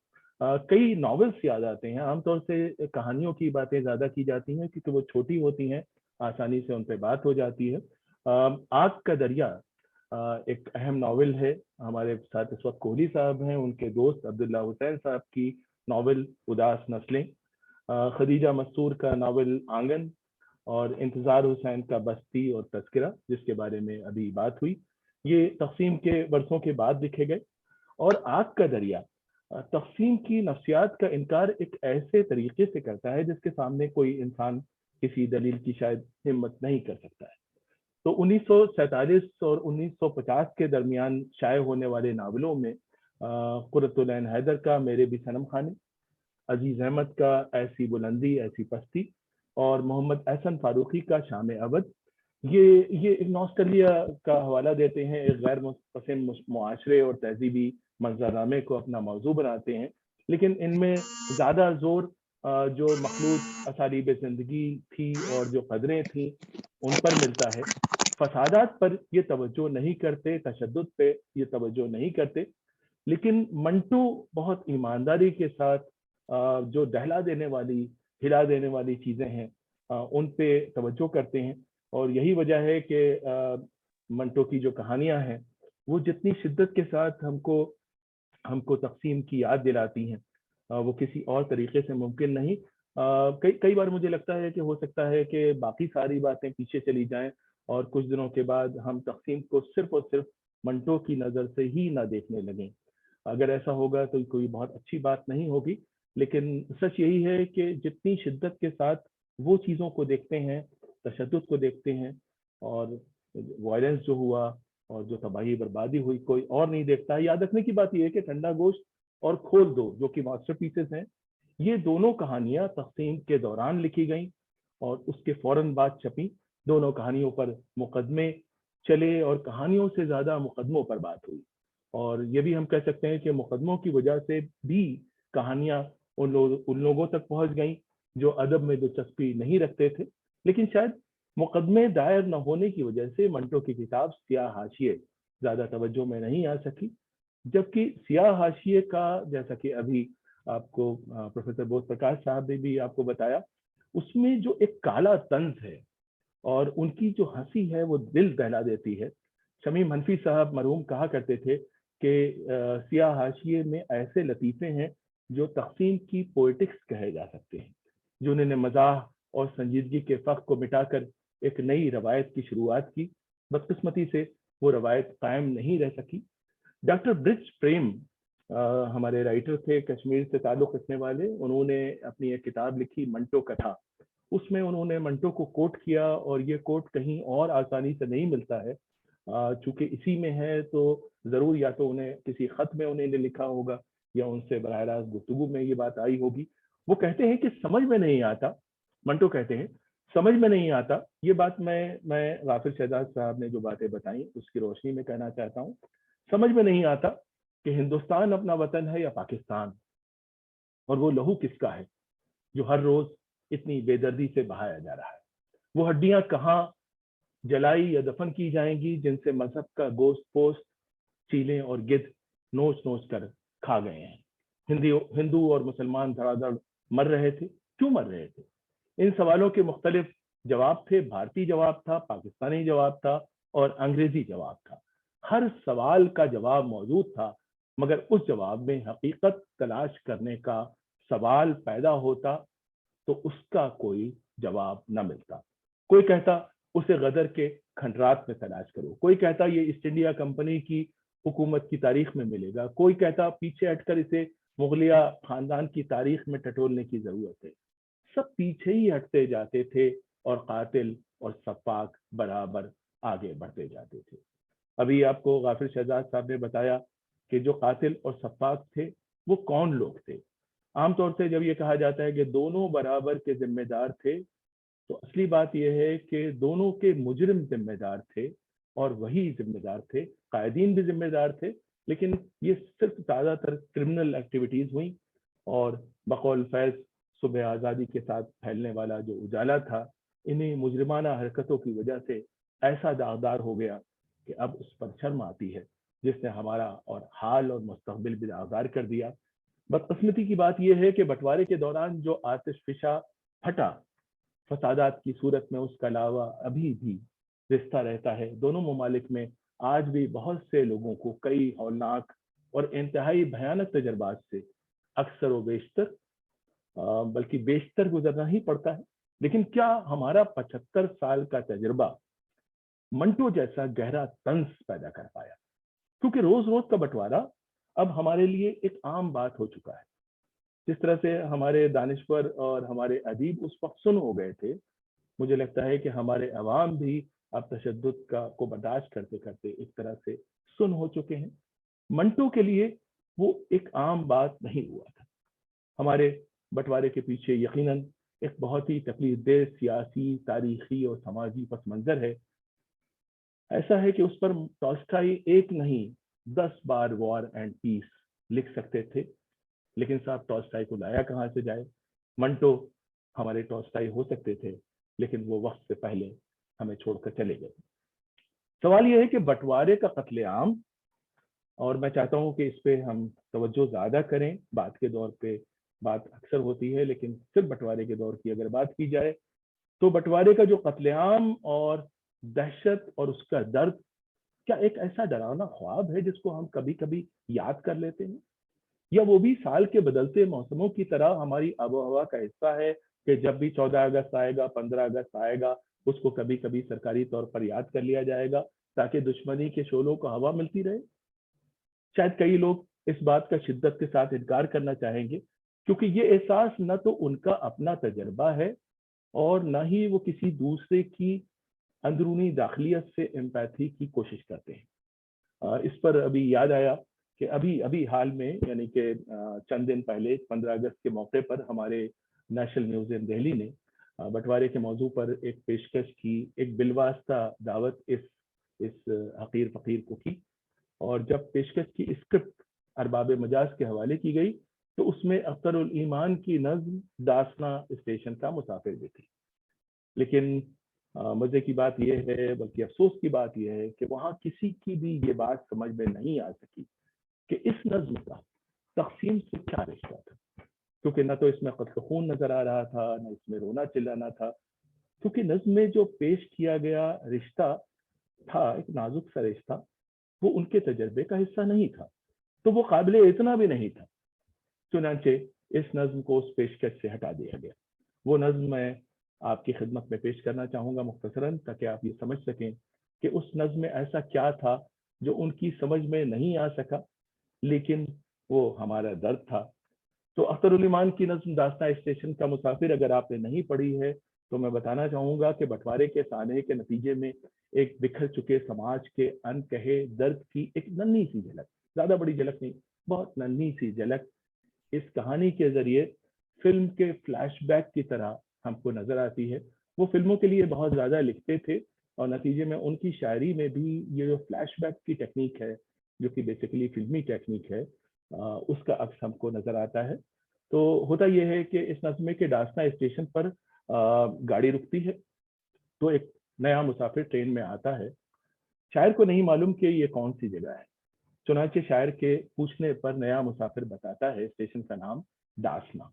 کئی ناولس یاد آتے ہیں. عام طور سے کہانیوں کی باتیں زیادہ کی جاتی ہیں کیونکہ وہ چھوٹی ہوتی ہیں، آسانی سے ان پہ بات ہو جاتی ہے. آگ کا دریا ایک اہم ناول ہے. ہمارے ساتھ اس وقت کوہلی صاحب ہیں، ان کے دوست عبداللہ حسین صاحب کی ناول اداس نسلیں، خدیجہ مستور کا ناول آنگن، اور انتظار حسین کا بستی اور تذکرہ جس کے بارے میں ابھی بات ہوئی، یہ تقسیم کے برسوں کے بعد لکھے گئے. اور آگ کا دریا تقسیم کی نفسیات کا انکار ایک ایسے طریقے سے کرتا ہے جس کے سامنے کوئی انسان کسی دلیل کی شاید ہمت نہیں کر سکتا ہے. تو 1947 اور 1950 کے درمیان شائع ہونے والے ناولوں میں قرۃ العین حیدر کا میرے بھی صنم خانے، عزیز احمد کا ایسی بلندی ایسی پستی، اور محمد احسن فاروقی کا شام ابد، یہ ایک نوسٹلیا کا حوالہ دیتے ہیں، ایک غیر پسند معاشرے اور تہذیبی منظرنامے کو اپنا موضوع بناتے ہیں. لیکن ان میں زیادہ زور جو مخلوط اسالیب زندگی تھی اور جو قدریں تھیں ان پر ملتا ہے. فسادات پر یہ توجہ نہیں کرتے، تشدد پہ یہ توجہ نہیں کرتے، لیکن منٹو بہت ایمانداری کے ساتھ جو دہلا دینے والی، ہلا دینے والی چیزیں ہیں ان پہ توجہ کرتے ہیں. اور یہی وجہ ہے کہ منٹو کی جو کہانیاں ہیں وہ جتنی شدت کے ساتھ ہم کو تقسیم کی یاد دلاتی ہیں وہ کسی اور طریقے سے ممکن نہیں. کئی بار مجھے لگتا ہے کہ ہو سکتا ہے کہ باقی ساری باتیں پیچھے چلی جائیں اور کچھ دنوں کے بعد ہم تقسیم کو صرف اور صرف منٹو کی نظر سے ہی نہ دیکھنے لگیں. اگر ایسا ہوگا تو کوئی بہت اچھی بات نہیں ہوگی. لیکن سچ یہی ہے کہ جتنی شدت کے ساتھ وہ چیزوں کو دیکھتے ہیں، تشدد کو دیکھتے ہیں، اور وائلنس جو ہوا اور جو تباہی بربادی ہوئی کوئی اور نہیں دیکھتا ہے. یاد رکھنے کی بات یہ ہے کہ ٹھنڈا گوشت اور کھول دو جو کہ ماسٹر پیسز ہیں، یہ دونوں کہانیاں تقسیم کے دوران لکھی گئیں اور اس کے فوراً بعد چھپیں. دونوں کہانیوں پر مقدمے چلے اور کہانیوں سے زیادہ مقدموں پر بات ہوئی. اور یہ بھی ہم کہہ سکتے ہیں کہ مقدموں کی وجہ سے بھی کہانیاں ان لوگوں تک پہنچ گئیں جو ادب میں دلچسپی نہیں رکھتے تھے. لیکن شاید مقدمے دائر نہ ہونے کی وجہ سے منٹو کی کتاب سیاہ حاشیے زیادہ توجہ میں نہیں آ سکی. جبکہ سیاہ حاشیے کا، جیسا کہ ابھی آپ کو پروفیسر بودھ پرکاش صاحب نے بھی آپ کو بتایا، اس میں جو ایک کالا طنز ہے اور ان کی جو ہنسی ہے وہ دل دہلا دیتی ہے. شمیم حنفی صاحب مرحوم کہا کرتے تھے کہ سیاہ حاشیے میں ایسے لطیفے ہیں جو تقسیم کی پوئٹکس کہے جا سکتے ہیں، جو انہوں نے مزاح اور سنجیدگی کے فرق کو مٹا کر ایک نئی روایت کی شروعات کی. بدقسمتی سے وہ روایت قائم نہیں رہ سکی. ڈاکٹر برج پریم ہمارے رائٹر تھے، کشمیر سے تعلق رکھنے والے، انہوں نے اپنی ایک کتاب لکھی منٹو کتھا. اس میں انہوں نے منٹو کو کوٹ کیا، اور یہ کوٹ کہیں اور آسانی سے نہیں ملتا ہے. چونکہ اسی میں ہے تو ضرور یا تو انہیں کسی خط میں انہیں لکھا ہوگا یا ان سے براہ راست گفتگو میں یہ بات آئی ہوگی. وہ کہتے ہیں کہ سمجھ میں نہیں آتا، منٹو کہتے ہیں سمجھ میں نہیں آتا. یہ بات میں غافر شہزاد صاحب نے جو باتیں بتائیں اس کی روشنی میں کہنا چاہتا ہوں. سمجھ میں نہیں آتا کہ ہندوستان اپنا وطن ہے یا پاکستان، اور وہ لہو کس کا ہے جو ہر روز اتنی بے دردی سے بہایا جا رہا ہے. وہ ہڈیاں کہاں جلائی یا دفن کی جائیں گی جن سے مذہب کا گوشت پوست چیلیں اور گدھ نوچ نوچ کر کھا گئے ہیں. ہندو اور مسلمان دھڑا دھڑ مر رہے تھے. کیوں مر رہے تھے؟ ان سوالوں کے مختلف جواب تھے. بھارتی جواب تھا، پاکستانی جواب تھا، اور انگریزی جواب تھا. ہر سوال کا جواب موجود تھا، مگر اس جواب میں حقیقت تلاش کرنے کا سوال پیدا ہوتا تو اس کا کوئی جواب نہ ملتا. کوئی کہتا اسے غدر کے کھنڈرات میں تلاش کرو. کوئی کہتا یہ ایسٹ انڈیا کمپنی کی حکومت کی تاریخ میں ملے گا, کوئی کہتا پیچھے ہٹ کر اسے مغلیہ خاندان کی تاریخ میں ٹٹولنے کی ضرورت ہے. سب پیچھے ہی ہٹتے جاتے تھے اور قاتل اور سفاک برابر آگے بڑھتے جاتے تھے. ابھی آپ کو غافر شہزاد صاحب نے بتایا کہ جو قاتل اور سفاک تھے وہ کون لوگ تھے. عام طور سے جب یہ کہا جاتا ہے کہ دونوں برابر کے ذمہ دار تھے, تو اصلی بات یہ ہے کہ دونوں کے مجرم ذمہ دار تھے اور وہی ذمہ دار تھے. قائدین بھی ذمہ دار تھے, لیکن یہ صرف زیادہ تر کرمنل ایکٹیویٹیز ہوئیں, اور بقول فیض صبح آزادی کے ساتھ پھیلنے والا جو اجالا تھا, انہیں مجرمانہ حرکتوں کی وجہ سے ایسا داغدار ہو گیا کہ اب اس پر شرم آتی ہے, جس نے ہمارا اور حال اور مستقبل بھی داغدار کر دیا. بدقسمتی کی بات یہ ہے کہ بٹوارے کے دوران جو آتش فشاں پھٹا فسادات کی صورت میں, اس کا علاوہ ابھی بھی رشتہ رہتا ہے. دونوں ممالک میں آج بھی بہت سے لوگوں کو کئی ہولناک اور انتہائی بھیانک تجربات سے اکثر و بیشتر بلکہ بیشتر گزرنا ہی پڑتا ہے. لیکن کیا ہمارا 75 سال کا تجربہ منٹو جیسا گہرا طنز پیدا کر پایا؟ کیونکہ روز روز کا بٹوارا اب ہمارے لیے ایک عام بات ہو چکا ہے. جس طرح سے ہمارے دانشور اور ہمارے ادیب اس وقت سن ہو گئے تھے, مجھے لگتا ہے کہ ہمارے عوام بھی اب تشدد کو برداشت کرتے کرتے ایک طرح سے سن ہو چکے ہیں. منٹو کے لیے وہ ایک عام بات نہیں ہوا تھا. ہمارے بٹوارے کے پیچھے یقیناً ایک بہت ہی تکلیف دہ سیاسی, تاریخی اور سماجی پس منظر ہے. ایسا ہے کہ اس پر ٹالسٹائی ایک نہیں 10 بار وار اینڈ پیس لکھ سکتے تھے, لیکن صاحب ٹالسٹائی کو لایا کہاں سے جائے؟ منٹو ہمارے ٹالسٹائی ہو سکتے تھے, لیکن وہ وقت سے پہلے ہمیں چھوڑ کر چلے گئے. سوال یہ ہے کہ بٹوارے کا قتل عام, اور میں چاہتا ہوں کہ اس پہ ہم توجہ زیادہ کریں. بات کے دور پہ بات اکثر ہوتی ہے, لیکن صرف بٹوارے کے دور کی اگر بات کی جائے تو بٹوارے کا جو قتل عام اور دہشت اور اس کا درد, کیا ایک ایسا ڈراؤنا خواب ہے جس کو ہم کبھی کبھی یاد کر لیتے ہیں, یا وہ بھی سال کے بدلتے موسموں کی طرح ہماری آب و ہوا کا حصہ ہے کہ جب بھی 14 اگست آئے گا, 15 اگست آئے گا, اس کو کبھی کبھی سرکاری طور پر یاد کر لیا جائے گا تاکہ دشمنی کے شعلوں کو ہوا ملتی رہے؟ شاید کئی لوگ اس بات کا شدت کے ساتھ انکار کرنا چاہیں گے, کیونکہ یہ احساس نہ تو ان کا اپنا تجربہ ہے اور نہ ہی وہ کسی دوسرے کی اندرونی داخلیت سے امپیتھی کی کوشش کرتے ہیں. اس پر ابھی یاد آیا کہ ابھی حال میں, یعنی کہ چند دن پہلے 15 اگست کے موقع پر ہمارے نیشنل میوزیم دہلی نے بٹوارے کے موضوع پر ایک پیشکش کی, ایک بالواسطہ دعوت اس حقیر فقیر کو کی, اور جب پیشکش کی اسکرپٹ ارباب مجاز کے حوالے کی گئی تو اس میں اختر الایمان کی نظم داسنا اسٹیشن کا مسافر بھی تھی. لیکن مزے کی بات یہ ہے, بلکہ افسوس کی بات یہ ہے کہ وہاں کسی کی بھی یہ بات سمجھ میں نہیں آ سکی کہ اس نظم کا تقسیم سے کیا رشتہ تھا, کیونکہ نہ تو اس میں قتل خون نظر آ رہا تھا, نہ اس میں رونا چلانا تھا, کیونکہ نظم میں جو پیش کیا گیا رشتہ تھا, ایک نازک سا رشتہ, وہ ان کے تجربے کا حصہ نہیں تھا, تو وہ قابل اتنا بھی نہیں تھا. چنانچہ اس نظم کو اس پیشکش سے ہٹا دیا گیا. وہ نظم میں آپ کی خدمت میں پیش کرنا چاہوں گا مختصراً, تاکہ آپ یہ سمجھ سکیں کہ اس نظم میں ایسا کیا تھا جو ان کی سمجھ میں نہیں آ سکا, لیکن وہ ہمارا درد تھا. تو اختر الایمان کی نظم داستان اسٹیشن کا مسافر اگر آپ نے نہیں پڑھی ہے تو میں بتانا چاہوں گا کہ بٹوارے کے سانحے کے نتیجے میں ایک بکھر چکے سماج کے ان کہے درد کی ایک ننھی سی جھلک, زیادہ بڑی جھلک نہیں, بہت ننھی سی جھلک اس کہانی کے ذریعے فلم کے فلیش بیک کی طرح ہم کو نظر آتی ہے. وہ فلموں کے لیے بہت زیادہ لکھتے تھے, اور نتیجے میں ان کی شاعری میں بھی یہ جو فلیش بیک کی ٹیکنیک ہے, جو کہ بیسیکلی فلمی ٹیکنیک ہے, اس کا عکس ہم کو نظر آتا ہے. تو ہوتا یہ ہے کہ اس نظم کے داستان اسٹیشن پر گاڑی رکتی ہے, تو ایک نیا مسافر ٹرین میں آتا ہے. شاعر کو نہیں معلوم کہ یہ کون سی جگہ ہے, چنانچہ شاعر کے پوچھنے پر نیا مسافر بتاتا ہے اسٹیشن کا نام داسنا.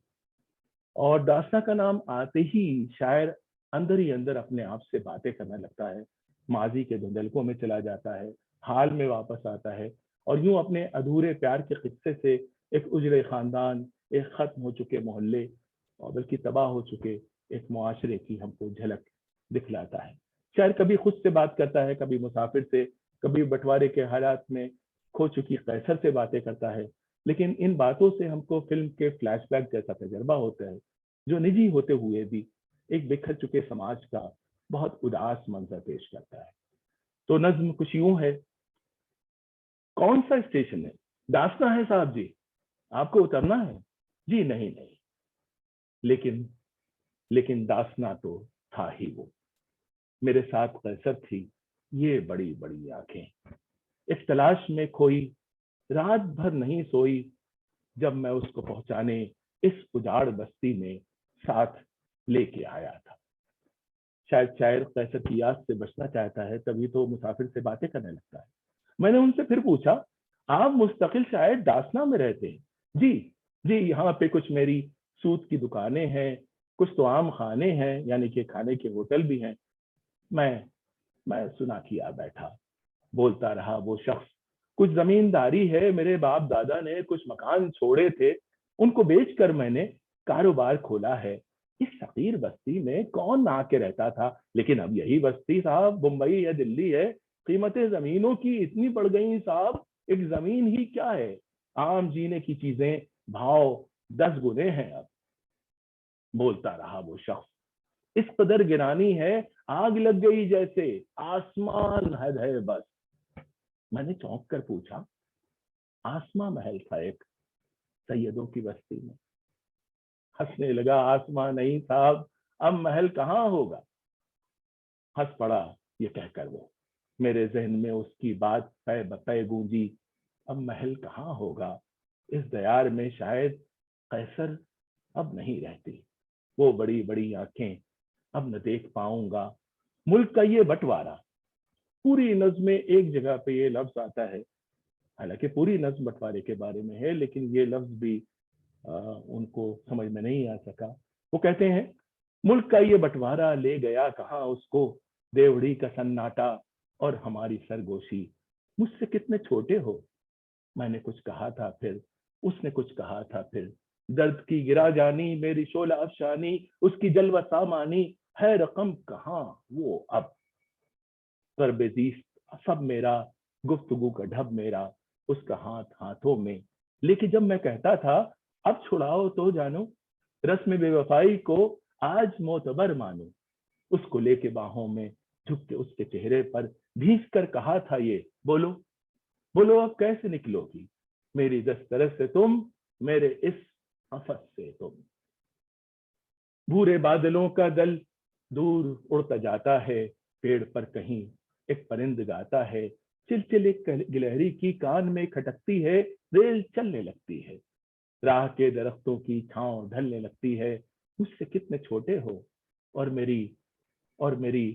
اور داسنا کا نام آتے ہی شاعر اندر ہی اندر اپنے آپ سے باتیں کرنے لگتا ہے, ماضی کے دھندلکوں میں چلا جاتا ہے, حال میں واپس آتا ہے, اور یوں اپنے ادھورے پیار کے قصے سے ایک اجڑے خاندان, ایک ختم ہو چکے محلے, اور بلکہ تباہ ہو چکے ایک معاشرے کی ہم کو جھلک دکھلاتا ہے. شاعر کبھی خود سے بات کرتا ہے، کبھی مسافر سے، کبھی بٹوارے کے حالات میں کھو چکی قیصر سے باتیں کرتا ہے، لیکن ان باتوں سے ہم کو فلم کے فلیش بیک جیسا تجربہ ہوتا ہے جو نجی ہوتے ہوئے بھی ایک بکھر چکے سماج کا بہت اداس منظر پیش کرتا ہے۔ تو نظم کچھ یوں ہے، کون سا اسٹیشن ہے؟ داسنا ہے صاحب جی، آپ کو اترنا ہے؟ جی نہیں نہیں، لیکن داسنا تو تھا ہی وہ، میرے ساتھ قیصر تھی یہ بڑی بڑی آنکھیں، اس تلاش میں کھوئی رات بھر نہیں سوئی، جب میں اس کو پہنچانے اس اجاڑ بستی میں ساتھ لے کے آیا تھا۔ شاید شاعر قیصر کی یاد سے بچنا چاہتا ہے، تبھی تو مسافر سے باتیں کرنے لگتا ہے۔ میں نے ان سے پھر پوچھا، آپ مستقل شاید داسنا میں رہتے ہیں؟ جی یہاں پہ کچھ میری سود کی دکانیں ہیں، کچھ تو عام خانے ہیں، یعنی کہ کھانے کے ہوٹل بھی ہیں۔ میں سنا کیا بیٹھا، بولتا رہا وہ شخص، کچھ زمینداری ہے، میرے باپ دادا نے کچھ مکان چھوڑے تھے، ان کو بیچ کر میں نے کاروبار کھولا ہے۔ اس فقیر بستی میں کون آ کے رہتا تھا، لیکن اب یہی بستی صاحب بمبئی یا دلی ہے، قیمتیں زمینوں کی اتنی بڑھ گئی صاحب، ایک زمین ہی کیا ہے، عام جینے کی چیزیں بھاؤ 10 گنے ہیں اب۔ بولتا رہا وہ شخص، اس قدر گرانی ہے آگ لگ گئی جیسے آسمان حد ہے بس۔ میں نے چونک کر پوچھا، آسمان محل تھا ایک سیدوں کی بستی میں؟ ہنسنے لگا، آسمان نہیں صاحب، اب محل کہاں ہوگا۔ ہنس پڑا یہ کہہ کر وہ، میرے ذہن میں اس کی بات پے بپے گونجی، اب محل کہاں ہوگا، اس دیار میں شاید قیصر اب نہیں رہتی، وہ بڑی بڑی آنکھیں اب نہ دیکھ پاؤں گا، ملک کا یہ بٹوارا۔ پوری نظم میں ایک جگہ پہ یہ لفظ آتا ہے، حالانکہ پوری نظم بٹوارے کے بارے میں ہے، لیکن یہ لفظ بھی ان کو سمجھ میں نہیں آ سکا۔ وہ کہتے ہیں، ملک کا یہ بٹوارا لے گیا کہاں اس کو، دیوڑی کا سناٹا اور ہماری سرگوشی، مجھ سے کتنے چھوٹے ہو۔ میں نے کچھ کہا تھا پھر، اس نے کچھ کہا تھا پھر، درد کی گرا جانی میری شعلہ افشانی، اس کی جلوہ سامانی ہے رقم کہاں وہ اب۔ ضرب زیست سب میرا، گفتگو کا ڈھب میرا، اس کا ہاتھ ہاتھوں میں، لیکن جب میں کہتا تھا اب چھڑاؤ تو جانو، رسم بے وفائی کو آج معتبر مانو، اس کو لے کے باہوں میں جھک کے اس کے چہرے پر بھیج کر کہا تھا یہ، بولو بولو اب کیسے نکلو گی میری دسترس سے تم، میرے اس قفس سے تم۔ بھورے بادلوں کا دل دور اڑتا جاتا ہے، پیڑ پر کہیں ایک پرند گاتا ہے، چلچل ایک گلہری کی کان میں کھٹکتی ہے، ریل چلنے لگتی ہے، راہ کے درختوں کی چھاؤں ڈھلنے لگتی ہے، مجھ سے کتنے چھوٹے ہو، اور میری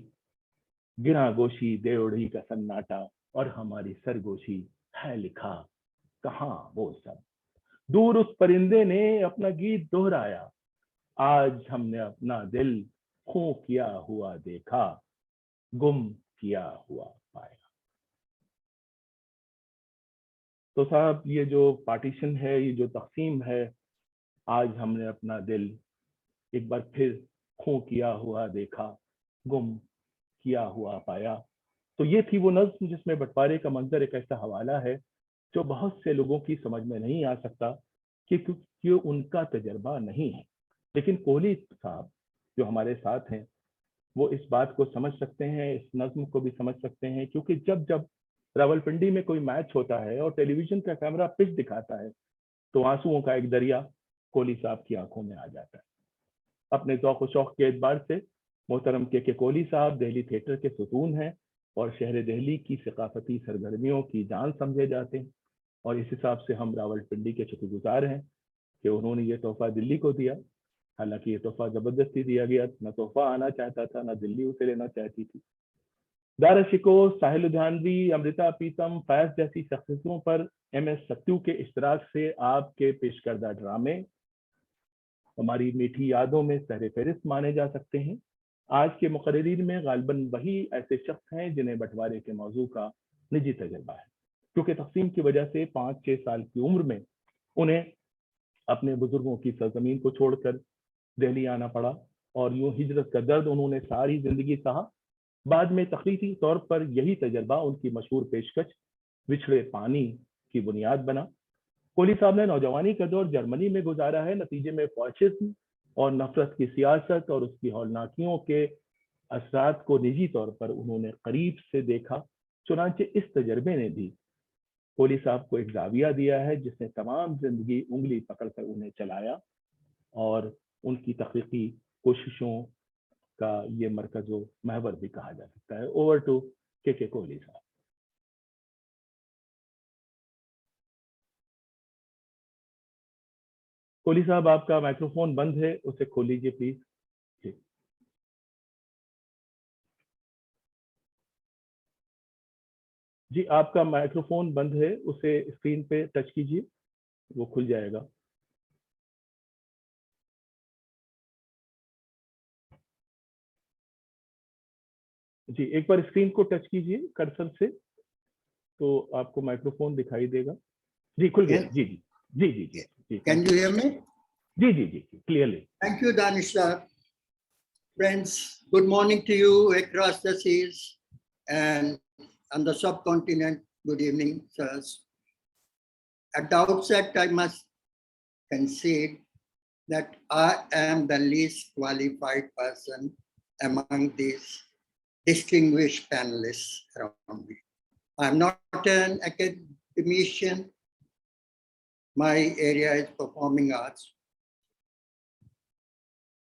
گراں گوشی دیوڑی کا سناٹا اور ہماری سرگوشی ہے لکھا کہاں وہ سب۔ دور اس پرندے نے اپنا گیت دہرایا، آج ہم نے اپنا دل خوں کیا ہوا دیکھا، گم کیا ہوا پایا۔ تو صاحب یہ جو پارٹیشن ہے، یہ جو تقسیم ہے، آج ہم نے اپنا دل ایک بار پھر خوں کیا ہوا دیکھا، گم کیا ہوا پایا۔ تو یہ تھی وہ نظم جس میں بٹوارے کا منظر ایک ایسا حوالہ ہے جو بہت سے لوگوں کی سمجھ میں نہیں آ سکتا کیونکہ ان کا تجربہ نہیں ہے، لیکن کوہلی صاحب جو ہمارے ساتھ ہیں وہ اس بات کو سمجھ سکتے ہیں، اس نظم کو بھی سمجھ سکتے ہیں، کیونکہ جب راولپنڈی میں کوئی میچ ہوتا ہے اور ٹیلی ویژن کا کیمرہ پچ دکھاتا ہے تو آنسوؤں کا ایک دریا کوہلی صاحب کی آنکھوں میں آ جاتا ہے۔ اپنے ذوق و شوق کے اعتبار سے محترم کے کوہلی صاحب دہلی تھیٹر کے ستون ہیں اور شہر دہلی کی ثقافتی سرگرمیوں کی جان سمجھے جاتے ہیں، اور اس حساب سے ہم راولپنڈی کے شکر گزار ہیں کہ انہوں نے یہ تحفہ دلی کو دیا۔ حالانکہ یہ تحفہ زبردستی دیا گیا، نہ تحفہ آنا چاہتا تھا، نہ دلی اسے لینا چاہتی تھی۔ دارا شکو، ساحل لدھیانوی، امرتا پیتم، فیض جیسی شخصیتوں پر ایم ایس ستو کے اشتراک سے آپ کے پیش کردہ ڈرامے ہماری میٹھی یادوں میں سہر فہرست مانے جا سکتے ہیں۔ آج کے مقررین میں غالباً وہی ایسے شخص ہیں جنہیں بٹوارے کے موضوع کا نجی تجربہ ہے، کیونکہ تقسیم کی وجہ سے 5-6 سال کی عمر میں انہیں اپنے بزرگوں کی سرزمین کو چھوڑ کر دہلی آنا پڑا، اور یوں ہجرت کا درد انہوں نے ساری زندگی سہا، بعد میں تخلیقی طور پر یہی تجربہ ان کی مشہور پیشکش بچھڑے پانی کی بنیاد بنا۔ کوہلی صاحب نے نوجوانی کا دور جرمنی میں گزارا ہے، نتیجے میں فاشزم اور نفرت کی سیاست اور اس کی ہولناکیوں کے اثرات کو نجی طور پر انہوں نے قریب سے دیکھا۔ چنانچہ اس تجربے نے بھی کوہلی صاحب کو ایک زاویہ دیا ہے جس نے تمام زندگی انگلی پکڑ کر انہیں چلایا، اور ان کی تخلیقی کوششوں کا یہ مرکز و محور بھی کہا جا سکتا ہے۔ اوور ٹو کے کوہلی صاحب۔ کوہلی صاحب آپ کا مائکروفون بند ہے، اسے کھول لیجیے پلیز۔ جی آپ کا مائکروفون بند ہے، اسے اسکرین پہ ٹچ کیجیے، وہ کھل جائے گا۔ جی ایک بار اسکرین کو ٹچ کیجیے کرسر سے تو آپ کو مائکروفون دکھائی دے گا۔ جی کھل گیا۔ جی جی جی جی جی جی Can you hear me? جی جی جی clearly. Thank you, Danish sir. Friends, good morning to you across the seas and on the subcontinent. Good evening, sirs. At the outset, I must concede that I am the least qualified person among these distinguished panelists around me. I'm not an academician. My area is performing arts.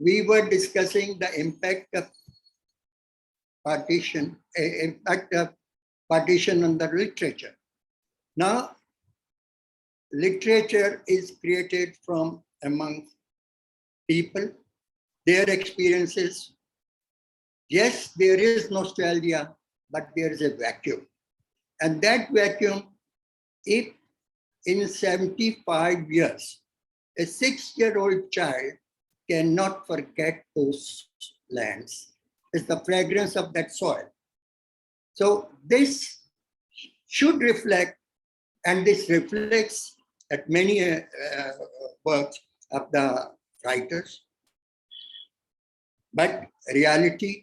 we were discussing the impact of partition on the literature. Now, literature is created from among people, their experiences. Yes, there is nostalgia, but there is a vacuum. And that vacuum, if in 75 years, a 6-year-old child cannot forget those lands, it's the fragrance of that soil. So this should reflect, and this reflects at many works of the writers. But reality,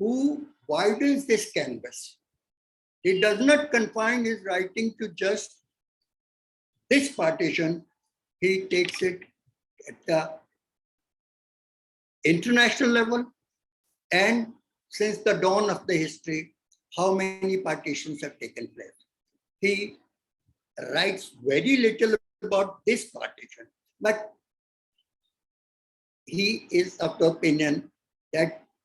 who widens this canvas. He does not confine his writing to just this partition. He takes it at the international level, and since the dawn of the history, how many partitions have taken place. He writes very little about this partition, but he is of the opinion that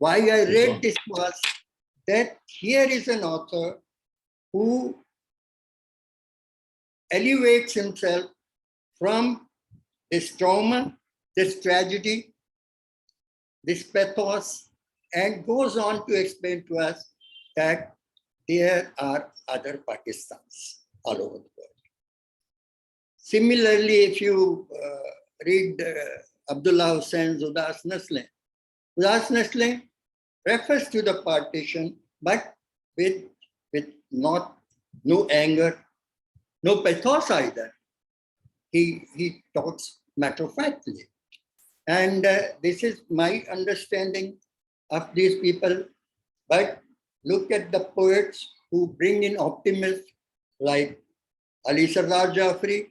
Why I read this was that here is an author who elevates himself from this trauma, this tragedy, this pathos, and goes on to explain to us that there are other Pakistans all over the world. Similarly, if you read Abdullah Hussein's Udas Naslein refers to the partition, but with no anger, no pathos either. He talks matter-of-factly. And this is my understanding of these people. But look at the poets who bring in optimism, like Ali Sardar Jafri.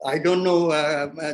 I don't know,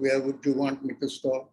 Where would you want me to stop?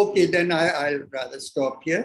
okay, then I'll rather stop here.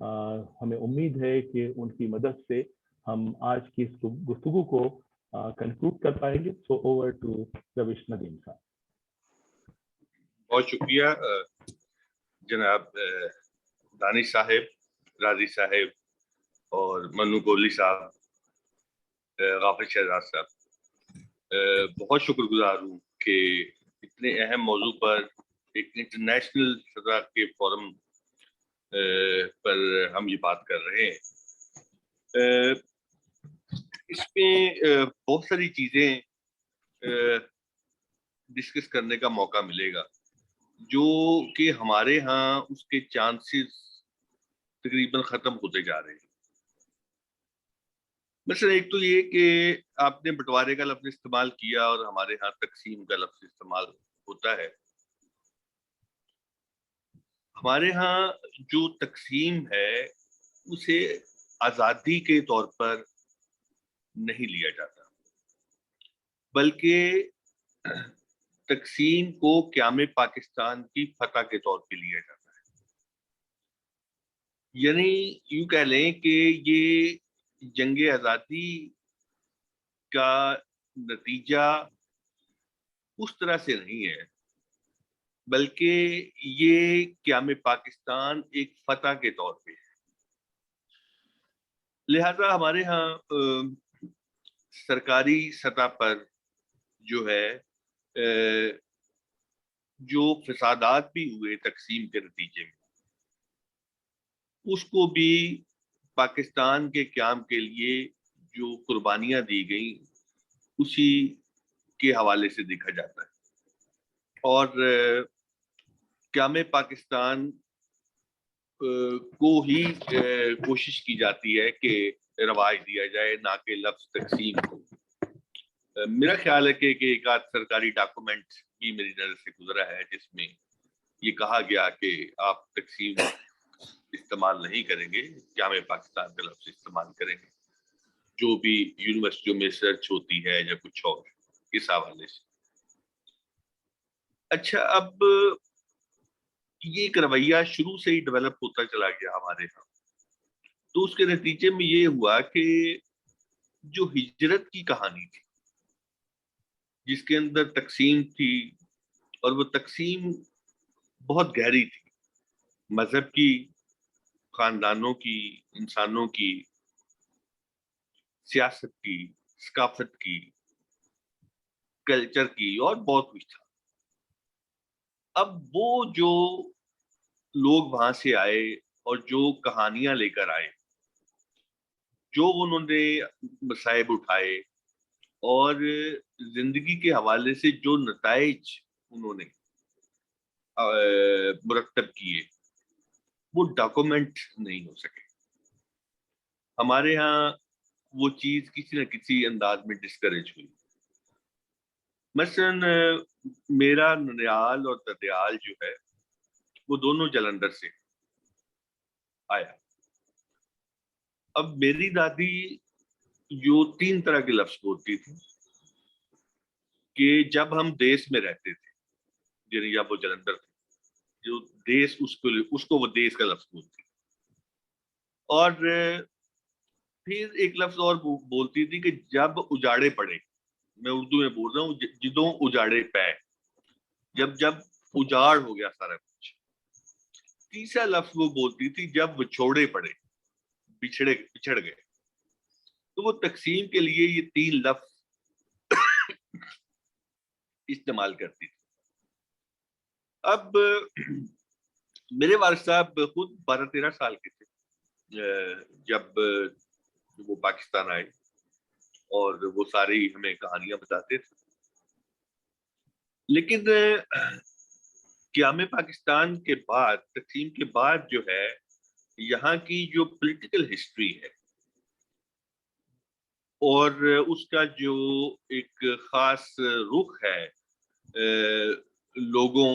ہمیں امید ہے کہ ان کی مدد سے ہم آج کی اس گفتگو کو کنکلوڈ کر پائیں گے. سو اوور ٹو رویش ندیم صاحب. بہت شکریہ جناب دانش صاحب, راضی صاحب اور منو کوہلی صاحب, غافر شہزاد صاحب. بہت شکر گزار ہوں کہ اتنے اہم موضوع پر ایک انٹرنیشنل سطح کے فورم پر ہم یہ بات کر رہے ہیں. اس میں بہت ساری چیزیں ڈسکس کرنے کا موقع ملے گا جو کہ ہمارے ہاں اس کے چانسز تقریباً ختم ہوتے جا رہے ہیں. مثلا ایک تو یہ کہ آپ نے بٹوارے کا لفظ استعمال کیا اور ہمارے ہاں تقسیم کا لفظ استعمال ہوتا ہے. ہمارے ہاں جو تقسیم ہے اسے آزادی کے طور پر نہیں لیا جاتا, بلکہ تقسیم کو قیام پاکستان کی فتح کے طور پہ لیا جاتا ہے. یعنی یوں کہہ لیں کہ یہ جنگ آزادی کا نتیجہ اس طرح سے نہیں ہے, بلکہ یہ قیام پاکستان ایک فتح کے طور پہ ہے. لہذا ہمارے ہاں سرکاری سطح پر جو ہے جو فسادات بھی ہوئے تقسیم کے نتیجے میں, اس کو بھی پاکستان کے قیام کے لیے جو قربانیاں دی گئیں اسی کے حوالے سے دیکھا جاتا ہے. اور قیام پاکستان کو ہی کوشش کی جاتی ہے کہ رواج دیا جائے, نہ کہ لفظ تقسیم کو. میرا خیال ہے کہ ایک آدھ سرکاری ڈاکومنٹ بھی میری نظر سے گزرا ہے جس میں یہ کہا گیا کہ آپ تقسیم استعمال نہیں کریں گے, قیام پاکستان کا لفظ استعمال کریں گے جو بھی یونیورسٹیوں میں ریسرچ ہوتی ہے یا کچھ اور اس حوالے سے. اچھا, اب یہ ایک رویہ شروع سے ہی ڈیولپ ہوتا چلا گیا ہمارے یہاں, تو اس کے نتیجے میں یہ ہوا کہ جو ہجرت کی کہانی تھی جس کے اندر تقسیم تھی, اور وہ تقسیم بہت گہری تھی, مذہب کی, خاندانوں کی, انسانوں کی, سیاست کی, ثقافت کی, کلچر کی, اور بہت کچھ تھا. اب وہ جو لوگ وہاں سے آئے اور جو کہانیاں لے کر آئے, جو انہوں نے مصائب اٹھائے اور زندگی کے حوالے سے جو نتائج انہوں نے مرتب کیے, وہ ڈاکومنٹ نہیں ہو سکے. ہمارے ہاں وہ چیز کسی نہ کسی انداز میں ڈسکریج ہوئی. مثلاً میرا ننیال اور ددیال جو ہے وہ دونوں جلندھر سے آیا. اب میری دادی جو 3 طرح کے لفظ بولتی تھی کہ جب ہم دیس میں رہتے تھے, یعنی جب وہ جلندھر تھے, جو دیس اس کو وہ دیس کا لفظ بولتی, اور پھر ایک لفظ اور بولتی تھی کہ جب اجاڑے پڑے, میں اردو میں بول رہا ہوں, جدوں اجاڑے پے, جب اجاڑ ہو گیا سارا کچھ. تیسرا لفظ وہ بولتی تھی جب وچھوڑے پڑے, بچھڑ گئے. تو وہ تقسیم کے لیے یہ 3 لفظ استعمال کرتی تھی. اب میرے والد صاحب خود 12-13 سال کے تھے جب وہ پاکستان آئے, اور وہ ساری ہمیں کہانیاں بتاتے تھے. لیکن قیام پاکستان کے بعد, تقسیم کے بعد جو ہے یہاں کی جو پولیٹیکل ہسٹری ہے اور اس کا جو ایک خاص رخ ہے لوگوں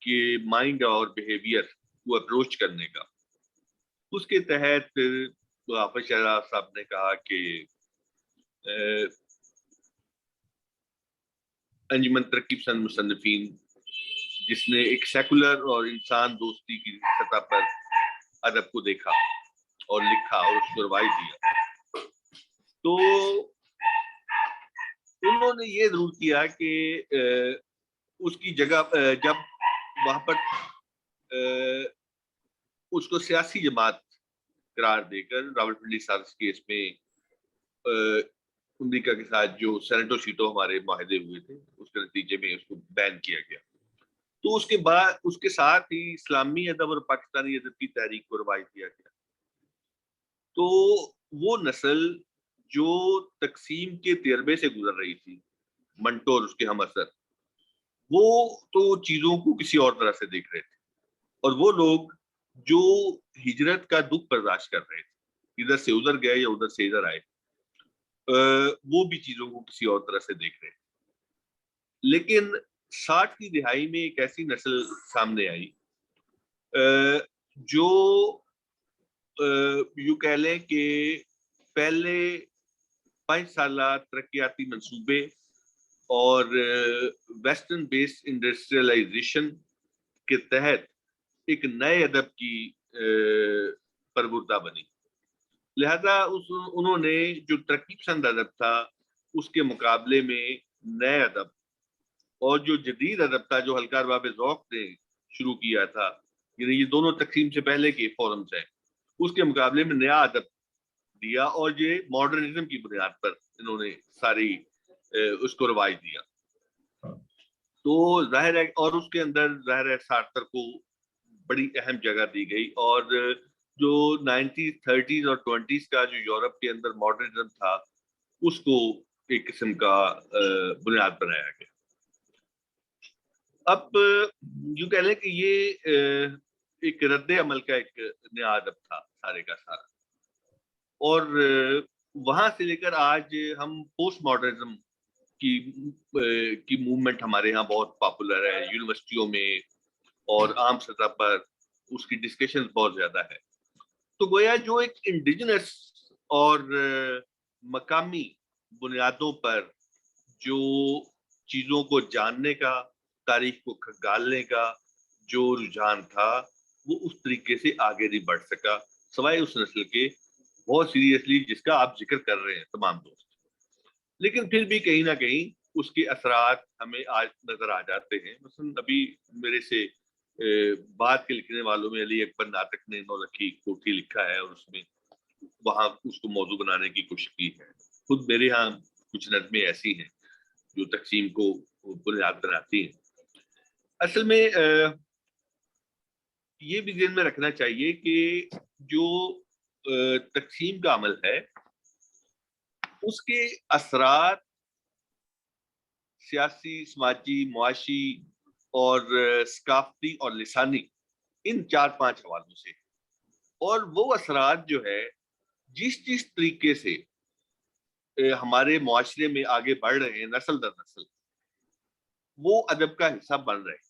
کے مائنڈ اور بیہیویئر کو اپروچ کرنے کا, اس کے تحت غافر شہزاد صاحب نے کہا کہ انجمن ترقی پسند مصنفین, جس نے ایک سیکولر اور انسان دوستی کی سطح پر ادب کو دیکھا, اور لکھا اور اس کو روایت دیا. تو انہوں نے یہ ضرور کیا کہ اس کی جگہ جب وہاں پر اس کو سیاسی جماعت قرار دے کر راولپنڈی سازش کیس میں امریکہ کے ساتھ جو سینٹو سیٹو ہمارے معاہدے ہوئے تھے اس کے نتیجے میں اس کو بین کیا گیا. تو اس کے بعد اس کے ساتھ ہی اسلامی ادب اور پاکستانی ادب کی تحریک کو روایت کیا گیا. تو وہ نسل جو تقسیم کے تجربے سے گزر رہی تھی، منٹو اور اس کے ہم اثر، وہ تو چیزوں کو کسی اور طرح سے دیکھ رہے تھے. اور وہ لوگ جو ہجرت کا دکھ برداشت کر رہے تھے، ادھر سے ادھر گئے یا ادھر سے ادھر آئے، وہ بھی چیزوں کو کسی اور طرح سے دیکھ رہے تھے. لیکن 60 کی دہائی میں ایک ایسی نسل سامنے آئی جو یوں کہہ لیں کہ پہلے 5 سالہ ترقیاتی منصوبے اور ویسٹرن بیس انڈسٹریلائزیشن کے تحت ایک نئے ادب کی پروردہ بنی. لہذا انہوں نے جو ترقی پسند ادب تھا اس کے مقابلے میں نئے ادب، اور جو جدید ادب تھا جو ہلکا ارباب ذوق نے شروع کیا تھا، یعنی یہ دونوں تقسیم سے پہلے کے فورمز ہیں، اس کے مقابلے میں نیا ادب دیا. اور یہ ماڈرنزم کی بنیاد پر انہوں نے ساری اس کو روایت دیا. تو ظاہر ہے، اور اس کے اندر ظاہر ہے سارتر کو بڑی اہم جگہ دی گئی. اور جو 90s 30s اور 20s کا جو یورپ کے اندر ماڈرنزم تھا اس کو ایک قسم کا بنیاد بنایا گیا. اب یوں کہہ لیں کہ یہ ایک رد عمل کا ایک نیا ادب تھا سارے کا سارا. اور وہاں سے لے کر آج ہم پوسٹ ماڈرنزم کی موومنٹ ہمارے ہاں بہت پاپولر ہے، یونیورسٹیوں میں اور عام سطح پر اس کی ڈسکشن بہت زیادہ ہے. تو گویا جو ایک انڈیجنس اور مقامی بنیادوں پر جو چیزوں کو جاننے کا، تاریخ کو کھنگالنے کا جو رجحان تھا، وہ اس طریقے سے آگے نہیں بڑھ سکا سوائے اس نسل کے بہت سیریسلی جس کا آپ ذکر کر رہے ہیں تمام دوست. لیکن پھر بھی کہیں نہ کہیں اس کے اثرات ہمیں آج نظر آ جاتے ہیں. مثلا ابھی میرے سے بعد کے لکھنے والوں میں علی اکبر ناطق نے نولکھی کوٹھی لکھا ہے اور اس میں وہاں اس کو موضوع بنانے کی کوشش کی ہے. خود میرے ہاں کچھ نظمیں ایسی ہیں جو تقسیم کو بنیاد بناتی ہیں. اصل میں یہ بھی ذہن میں رکھنا چاہیے کہ جو تقسیم کا عمل ہے اس کے اثرات سیاسی، سماجی، معاشی اور ثقافتی اور لسانی ان 4-5 حوالوں سے، اور وہ اثرات جو ہے جس طریقے سے ہمارے معاشرے میں آگے بڑھ رہے ہیں نسل در نسل، وہ ادب کا حصہ بن رہے ہیں.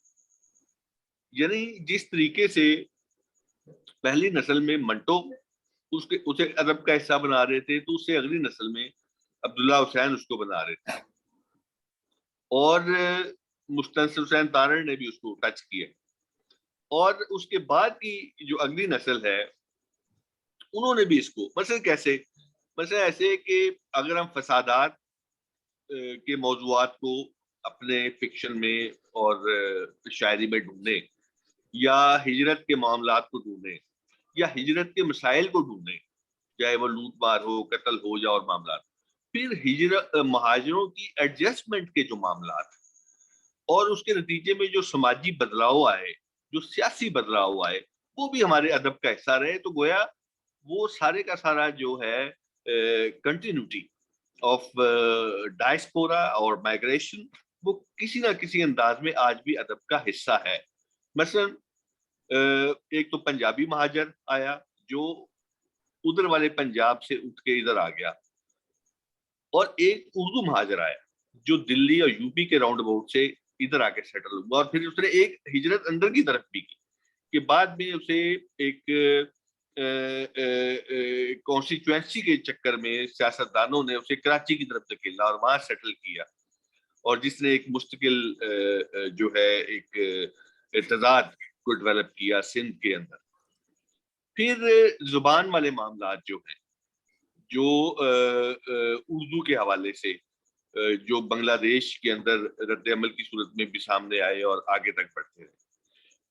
یعنی جس طریقے سے پہلی نسل میں منٹو اسے ادب کا حصہ بنا رہے تھے، تو اس سے اگلی نسل میں عبداللہ حسین اس کو بنا رہے تھے، اور مستنصر حسین تارڑ نے بھی اس کو ٹچ کیا. اور اس کے بعد کی جو اگلی نسل ہے انہوں نے بھی اس کو مثلا ایسے کہ اگر ہم فسادات کے موضوعات کو اپنے فکشن میں اور شاعری میں ڈھونڈیں، یا ہجرت کے معاملات کو ڈھونڈیں، یا ہجرت کے مسائل کو ڈھونڈیں، چاہے وہ لوٹ مار ہو، قتل ہو یا اور معاملات، پھر مہاجروں کی ایڈجسٹمنٹ کے جو معاملات اور اس کے نتیجے میں جو سماجی بدلاؤ آئے، جو سیاسی بدلاؤ آئے، وہ بھی ہمارے ادب کا حصہ رہے. تو گویا وہ سارے کا سارا جو ہے کنٹینیوٹی آف ڈائسپورا اور مائگریشن، وہ کسی نہ کسی انداز میں آج بھی ادب کا حصہ ہے. مثلا ایک تو پنجابی مہاجر آیا جو ادھر والے پنجاب سے اٹھ کے ادھر آ گیا، اور ایک اردو مہاجر آیا جو دلی اور یو پی کے راؤنڈ اباؤٹ سے ادھر آ کے سیٹل ہوا، اور پھر اس نے ایک ہجرت اندر کی طرف بھی کی کہ بعد میں اسے ایک کانسٹیچوئنسی کے چکر میں سیاستدانوں نے اسے کراچی کی طرف دھکیلا اور وہاں سیٹل کیا، اور جس نے ایک مستقل جو ہے ایک ارتضاد کو ڈیولپ کیا سندھ کے اندر. پھر زبان والے معاملات جو ہیں، جو اردو کے حوالے سے جو بنگلہ دیش کے اندر رد عمل کی صورت میں بھی سامنے آئے اور آگے تک بڑھتے رہے.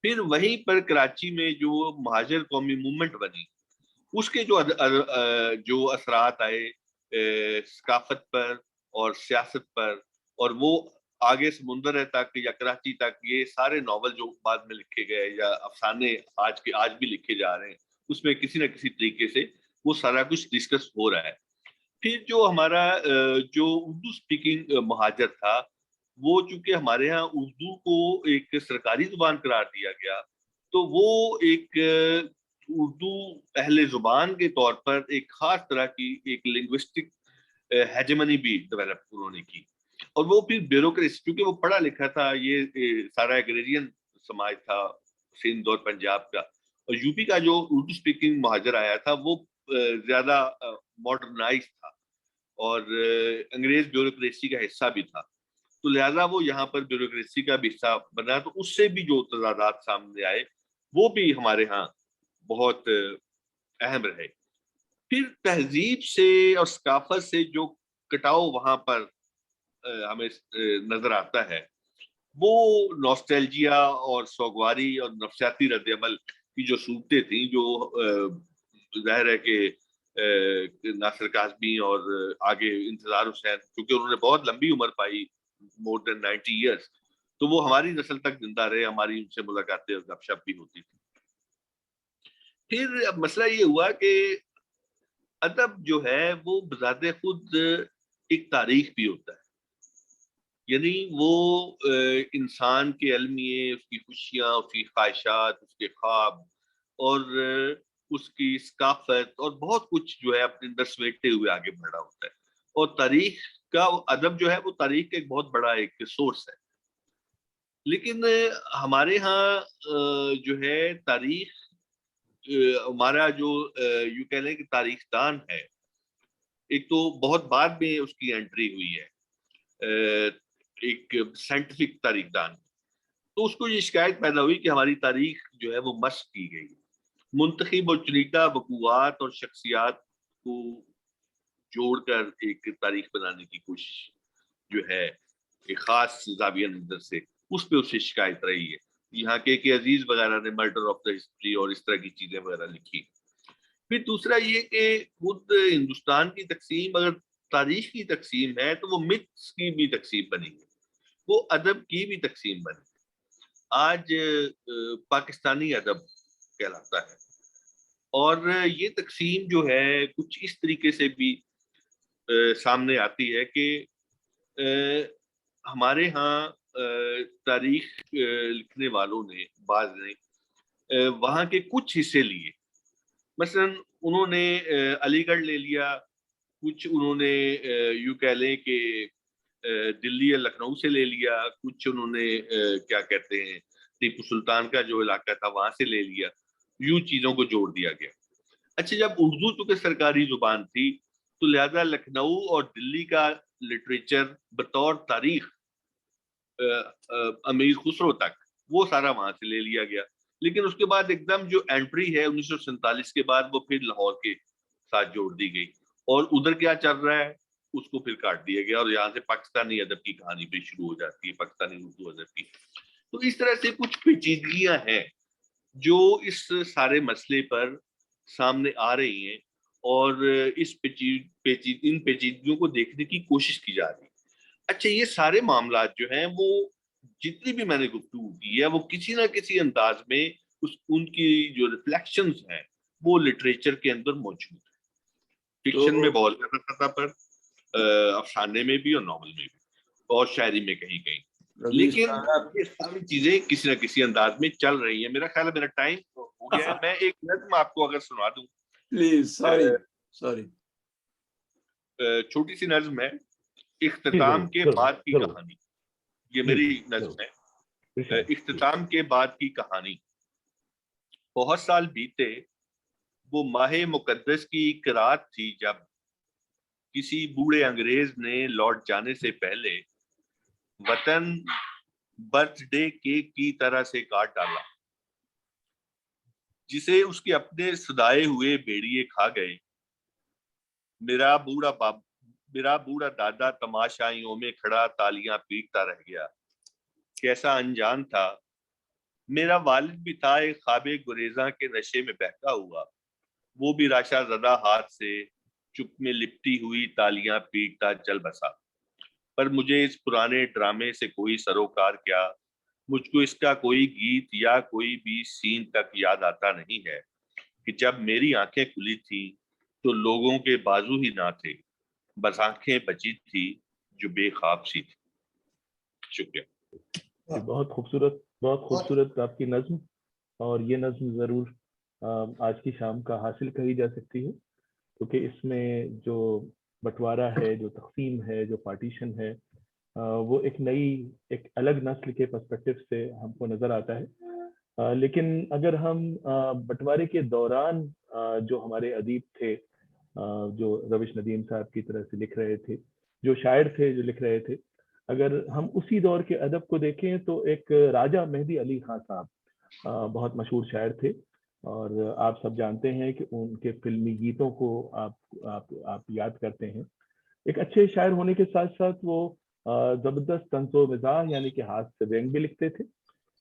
پھر وہیں پر کراچی میں جو مہاجر قومی موومنٹ بنی، اس کے جو اثرات آئے ثقافت پر اور سیاست پر، اور وہ آگے سمندر تک یا کراچی تک، یہ سارے ناول جو بعد میں لکھے گئے یا افسانے آج بھی لکھے جا رہے ہیں، اس میں کسی نہ کسی طریقے سے وہ سارا کچھ ڈسکس ہو رہا ہے. پھر جو ہمارا جو اردو سپیکنگ مہاجر تھا، وہ چونکہ ہمارے ہاں اردو کو ایک سرکاری زبان قرار دیا گیا، تو وہ ایک اردو اہل زبان کے طور پر ایک خاص طرح کی ایک لنگوسٹک ہیجمنی بھی ڈیولپ انہوں نے کی. اور وہ پھر بیوروکریسی، کیونکہ وہ پڑھا لکھا تھا، یہ سارا ایگریرین سماج تھا سندھ اور پنجاب کا، اور یو پی کا جو اردو سپیکنگ مہاجر آیا تھا وہ زیادہ ماڈرنائز تھا اور انگریز بیوروکریسی کا حصہ بھی تھا، تو لہذا وہ یہاں پر بیوروکریسی کا بھی حصہ بنا. تو اس سے بھی جو تضادات سامنے آئے وہ بھی ہمارے ہاں بہت اہم رہے. پھر تہذیب سے اور ثقافت سے جو کٹاؤ وہاں پر ہمیں نظر آتا ہے، وہ نوسٹیلجیا اور سوگواری اور نفسیاتی رد عمل کی جو صورتیں تھیں، جو ظاہر ہے کہ ناصر کاظمی اور آگے انتظار حسین، کیونکہ انہوں نے بہت لمبی عمر پائی، مور دین 90 ایئرس، تو وہ ہماری نسل تک زندہ رہے، ہماری ان سے ملاقاتیں اور گپ شپ بھی ہوتی تھی. پھر مسئلہ یہ ہوا کہ ادب جو ہے وہ بذات خود ایک تاریخ بھی ہوتا ہے، یعنی وہ انسان کے المیے، اس کی خوشیاں، اس کی خواہشات، اس کے خواب اور اس کی ثقافت اور بہت کچھ جو ہے اپنے اندر سمیٹتے ہوئے آگے بڑھ رہا ہوتا ہے. اور تاریخ کا ادب جو ہے وہ تاریخ کا ایک بہت بڑا ایک سورس ہے. لیکن ہمارے ہاں جو ہے تاریخ، ہمارا جو یوں کہہ لیں کہ تاریخ دان ہے، ایک تو بہت بعد میں اس کی انٹری ہوئی ہے، ایک سائنٹیفک تاریخ دان، تو اس کو یہ شکایت پیدا ہوئی کہ ہماری تاریخ جو ہے وہ مشق کی گئی، منتخب اور چنیدہ وقوعات اور شخصیات کو جوڑ کر ایک تاریخ بنانے کی کوشش جو ہے ایک خاص زاویہ نظر سے، اس پہ اسے شکایت رہی ہے. یہاں کے عزیز وغیرہ نے مرڈر آف دا ہسٹری اور اس طرح کی چیزیں وغیرہ لکھی. پھر دوسرا یہ کہ خود ہندوستان کی تقسیم اگر تاریخ کی تقسیم ہے تو وہ متس کی بھی تقسیم بنی ہے، وہ ادب کی بھی تقسیم بنی. آج پاکستانی ادب کہلاتا ہے، اور یہ تقسیم جو ہے کچھ اس طریقے سے بھی سامنے آتی ہے کہ ہمارے ہاں تاریخ لکھنے والوں نے، بعض نے وہاں کے کچھ حصے لیے، مثلا انہوں نے علی گڑھ لے لیا، کچھ انہوں نے یوں کہہ لیں کہ دلی یا لکھنؤ سے لے لیا، کچھ انہوں نے کیا کہتے ہیں ٹیپو سلطان کا جو علاقہ تھا وہاں سے لے لیا، یوں چیزوں کو جوڑ دیا گیا. اچھا، جب اردو چونکہ سرکاری زبان تھی تو لہذا لکھنؤ اور دلی کا لٹریچر بطور تاریخ امیر خسرو تک وہ سارا وہاں سے لے لیا گیا. لیکن اس کے بعد ایک دم جو انٹری ہے 1947 کے بعد وہ پھر لاہور کے ساتھ جوڑ دی گئی، اور ادھر کیا چل رہا ہے اس کو پھر کاٹ دیا گیا، اور یہاں سے پاکستانی ادب کی کہانی پھر شروع ہو جاتی ہے، پاکستانی اردو ادب کی. تو اس طرح سے کچھ پیچیدگیاں ہیں جو اس سارے مسئلے پر سامنے آ رہی ہیں، اور اس ان پیچیدگیوں کو دیکھنے کی کوشش کی جا رہی ہے. اچھا، یہ سارے معاملات جو ہیں وہ جتنی بھی میں نے گفتگو کی ہے وہ کسی نہ کسی انداز میں ان کی جو ریفلیکشنز ہیں وہ لٹریچر کے اندر موجود ہیں، فکشن میں بہت زیادہ سطح پر، افسانے میں بھی اور ناول میں بھی اور شاعری میں کہیں کہیں. لیکن یہ ساری چیزیں کسی نہ کسی انداز میں چل رہی ہیں. میرا خیال ہے میرا ٹائم ہو گیا ہے. میں ایک نظم آپ کو اگر سنا دوں پلیز. سوری چھوٹی سی نظم ہے، اختتام کے بعد کی کہانی. یہ میری نظم ہے، اختتام کے بعد کی کہانی. بہت سال بیتے، وہ ماہ مقدس کی ایک رات تھی جب کسی بوڑھے انگریز نے لوٹ جانے سے پہلے وطن برتھ ڈے کیک کی طرح سے کاٹ ڈالا. جسے اس کے اپنے سدائے ہوئے بھیڑیے کھا گئے. میرا بوڑھا دادا تماشائیوں میں کھڑا تالیاں پیٹتا رہ گیا. کیسا انجان تھا. میرا والد بھی تھا ایک خواب گریزاں کے نشے میں بہتا ہوا. وہ بھی راشا زدہ ہاتھ سے چپ میں لپٹی ہوئی تالیاں پیٹتا چل بسا. پر مجھے اس پرانے ڈرامے سے کوئی سروکار کیا، مجھ کو اس کا کوئی گیت یا کوئی بھی سین تک یاد آتا نہیں ہے کہ جب میری آنکھیں کھلی تھی تو لوگوں کے بازو ہی نہ تھے، بس آنکھیں بچی تھی جو بے خواب سی تھی. شکریہ. بہت خوبصورت آپ کی نظم، اور یہ نظم ضرور آج کی شام کا حاصل کہی جا سکتی ہے، کیونکہ اس میں جو بٹوارا ہے، جو تقسیم ہے، جو پارٹیشن ہے، وہ ایک الگ نسل کے پرسپیکٹو سے ہم کو نظر آتا ہے. لیکن اگر ہم بٹوارے کے دوران جو ہمارے ادیب تھے، جو روش ندیم صاحب کی طرح سے لکھ رہے تھے، جو شاعر تھے جو لکھ رہے تھے، اگر ہم اسی دور کے ادب کو دیکھیں تو ایک راجہ مہدی علی خان صاحب بہت مشہور شاعر تھے، اور آپ سب جانتے ہیں کہ ان کے فلمی گیتوں کو آپ یاد کرتے ہیں. ایک اچھے شاعر ہونے کے ساتھ ساتھ وہ زبردست طنز و مزاح یعنی کہ ہاتھ سے وینگ بھی لکھتے تھے،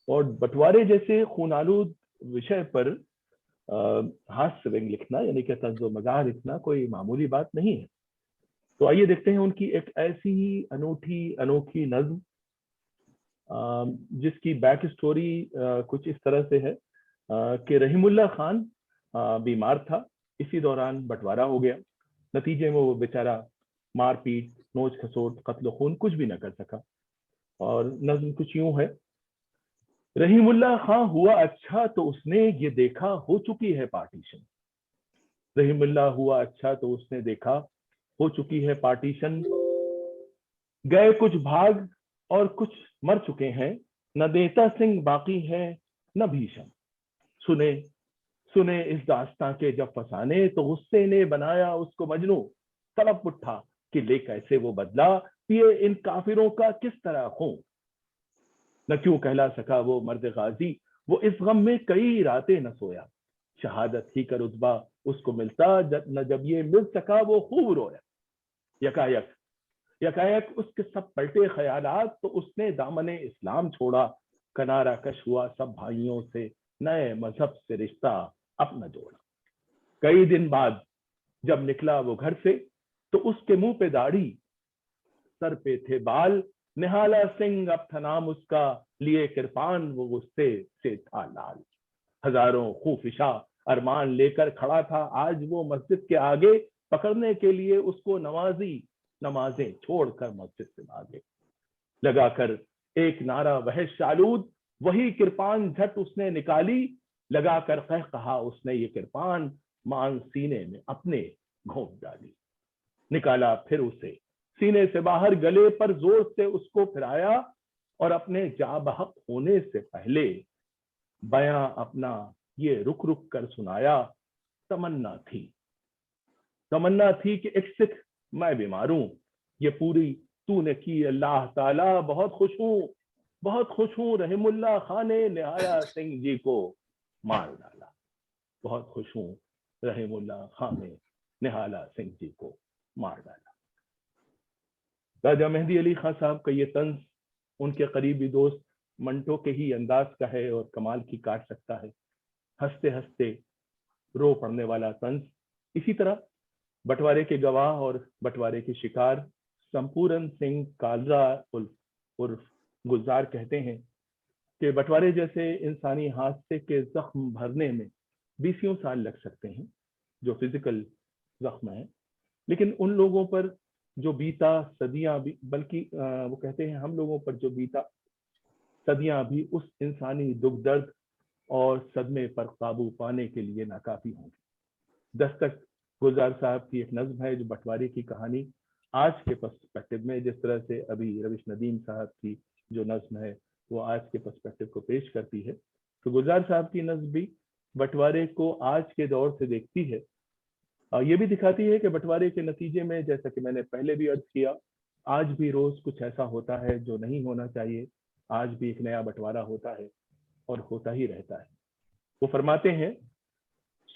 اور بٹوارے جیسے خون آلود وشے پر ہاتھ سے وینگ لکھنا یعنی کہ طنز و مزاح لکھنا کوئی معمولی بات نہیں ہے. تو آئیے دیکھتے ہیں ان کی ایک ایسی ہی انوکھی نظم جس کی بیک اسٹوری کچھ اس طرح سے ہے کہ رحیم اللہ خان بیمار تھا، اسی دوران بٹوارا ہو گیا. نتیجے میں وہ بیچارہ مار پیٹ، نوچ کھسوٹ، قتل و خون کچھ بھی نہ کر سکا. اور نظم کچھ یوں ہے: رحیم اللہ خان ہوا اچھا تو اس نے یہ دیکھا ہو چکی ہے پارٹیشن. رحیم اللہ ہوا اچھا تو اس نے دیکھا ہو چکی ہے پارٹیشن. گئے کچھ بھاگ اور کچھ مر چکے ہیں، نہ دیتا سنگھ باقی ہے نہ بھیشن. سنے اس داستان کے جب فسانے تو غصے نے بنایا اس کو مجنوں. تڑپ اٹھا کہ لے کیسے وہ بدلا، پیے ان کافروں کا کس طرح خون. نہ کیوں کہلا سکا وہ مرد غازی، وہ اس غم میں کئی راتیں نہ سویا. شہادت ہی کا رتبہ اس کو ملتا نہ جب یہ مل سکا وہ خوب رویا. یکایک اس کے سب پلٹے خیالات تو اس نے دامن اسلام چھوڑا. کنارہ کش ہوا سب بھائیوں سے، نئے مذہب سے رشتہ اپنا جوڑا. کئی دن بعد جب نکلا وہ گھر سے تو اس کے منہ پہ داڑھی، سر پہ تھے بال. نہالا سنگھ اب تھا نام اس کا، لیے کرپان وہ غصے سے تھا لال. ہزاروں خوفشا ارمان لے کر کھڑا تھا آج وہ مسجد کے آگے. پکڑنے کے لیے اس کو نمازیں چھوڑ کر مسجد سے بھاگے. لگا کر ایک نعرہ وحش آلود، وہی کرپان جھٹ اس نے نکالی. لگا کر کہا اس نے یہ کرپان، مان سینے میں اپنے گھونٹ ڈالی. نکالا پھر اسے سینے سے باہر، گلے پر زور سے اس کو پھرایا، اور اپنے جا بحق ہونے سے پہلے بیاں اپنا یہ رک رک کر سنایا. تمنا تھی کہ ایک سکھ میں بیماروں، یہ پوری تو نے کی اللہ تعالی. بہت خوش ہوں رحیم اللہ خان نے نہایا سنگھ جی کو مار ڈالا. بہت خوش ہوں رحیم اللہ خان نے نہالا سنگھ جی کو مار ڈالا. راجہ مہدی علی خان صاحب کا یہ طنز ان کے قریبی دوست منٹو کے ہی انداز کا ہے اور کمال کی کاٹ سکتا ہے. ہنستے ہنستے رو پڑنے والا طنز. اسی طرح بٹوارے کے گواہ اور بٹوارے کے شکار سمپورن سنگھ کالرا عرف گلزار کہتے ہیں کہ بٹوارے جیسے انسانی حادثے کے زخم بھرنے میں 20 سال لگ سکتے ہیں، جو فزیکل زخم ہے، لیکن ان لوگوں پر جو بیتا صدیاں بھی، بلکہ وہ کہتے ہیں ہم لوگوں پر جو بیتا صدیاں بھی اس انسانی دکھ درد اور صدمے پر قابو پانے کے لیے ناکافی ہوں گے. دستک گلزار صاحب کی ایک نظم ہے جو بٹوارے کی کہانی آج کے پرسپیکٹو میں، جس طرح سے ابھی روش ندیم صاحب کی جو نظم ہے وہ آج کے پرسپیکٹو کو پیش کرتی ہے، تو گلزار صاحب کی نظم بھی بٹوارے کو آج کے دور سے دیکھتی ہے. یہ بھی دکھاتی ہے کہ بٹوارے کے نتیجے میں، جیسا کہ میں نے پہلے بھی عرض کیا، آج بھی روز کچھ ایسا ہوتا ہے جو نہیں ہونا چاہیے. آج بھی ایک نیا بٹوارا ہوتا ہے اور ہوتا ہی رہتا ہے. وہ فرماتے ہیں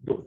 2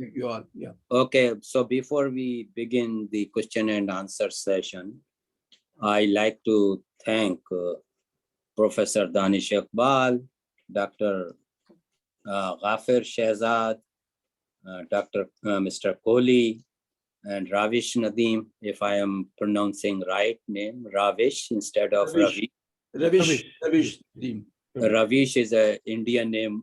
Thank you all. Yeah. Okay, so before we begin the question and answer session, I like to thank Professor Danish Iqbal, Dr. Ghafer Shahzad, Dr. Mr. Kohli, and Ravish Nadeem, if I am pronouncing right name, Ravish instead of Ravi. Ravish Nadeem. Ravish is a Indian name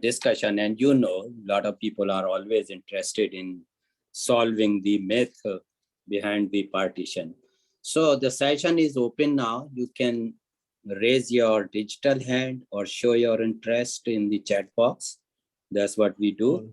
discussion, and you know, a lot of people are always interested in solving the myth behind the partition. So the session is open now. You can raise your digital hand or show your interest in the chat box. That's what we do.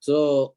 So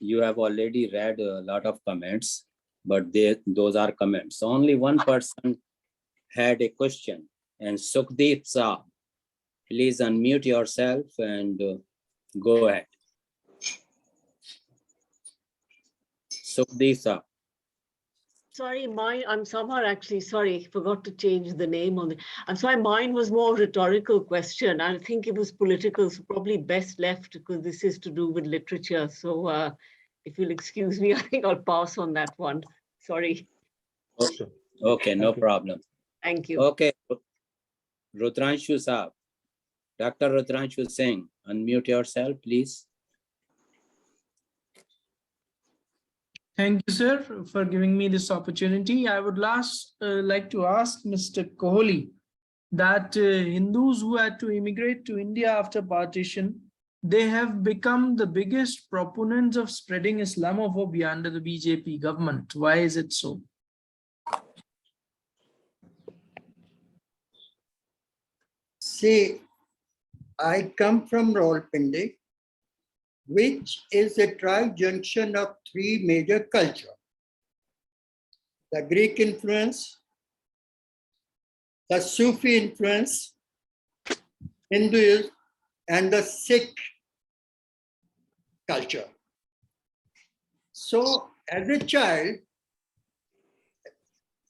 you have already read a lot of comments, but those are comments. Only one person had a question, and Sukhdeep Saab, please unmute yourself and go ahead. Sukhdeep Saab. Sorry, I'm somehow actually, sorry, forgot to change the name on the, I'm sorry, mine was more rhetorical question. I think it was political, so probably best left because this is to do with literature. So if you'll excuse me, I think I'll pass on that one. Sorry. Okay, no problem. Thank you. Okay, Rudranshu Saab, Dr. Rudranshu Singh, unmute yourself, please. Thank you, sir, for giving me this opportunity. I would like to ask Mr. Kohli that Hindus who had to immigrate to India after partition, they have become the biggest proponents of spreading Islamophobia under the BJP government. Why is it so? See, I come from Rawalpindi, which is a tri-junction of three major cultures: the Greek influence, the Sufi influence, Hinduism, and the Sikh culture. So as a child,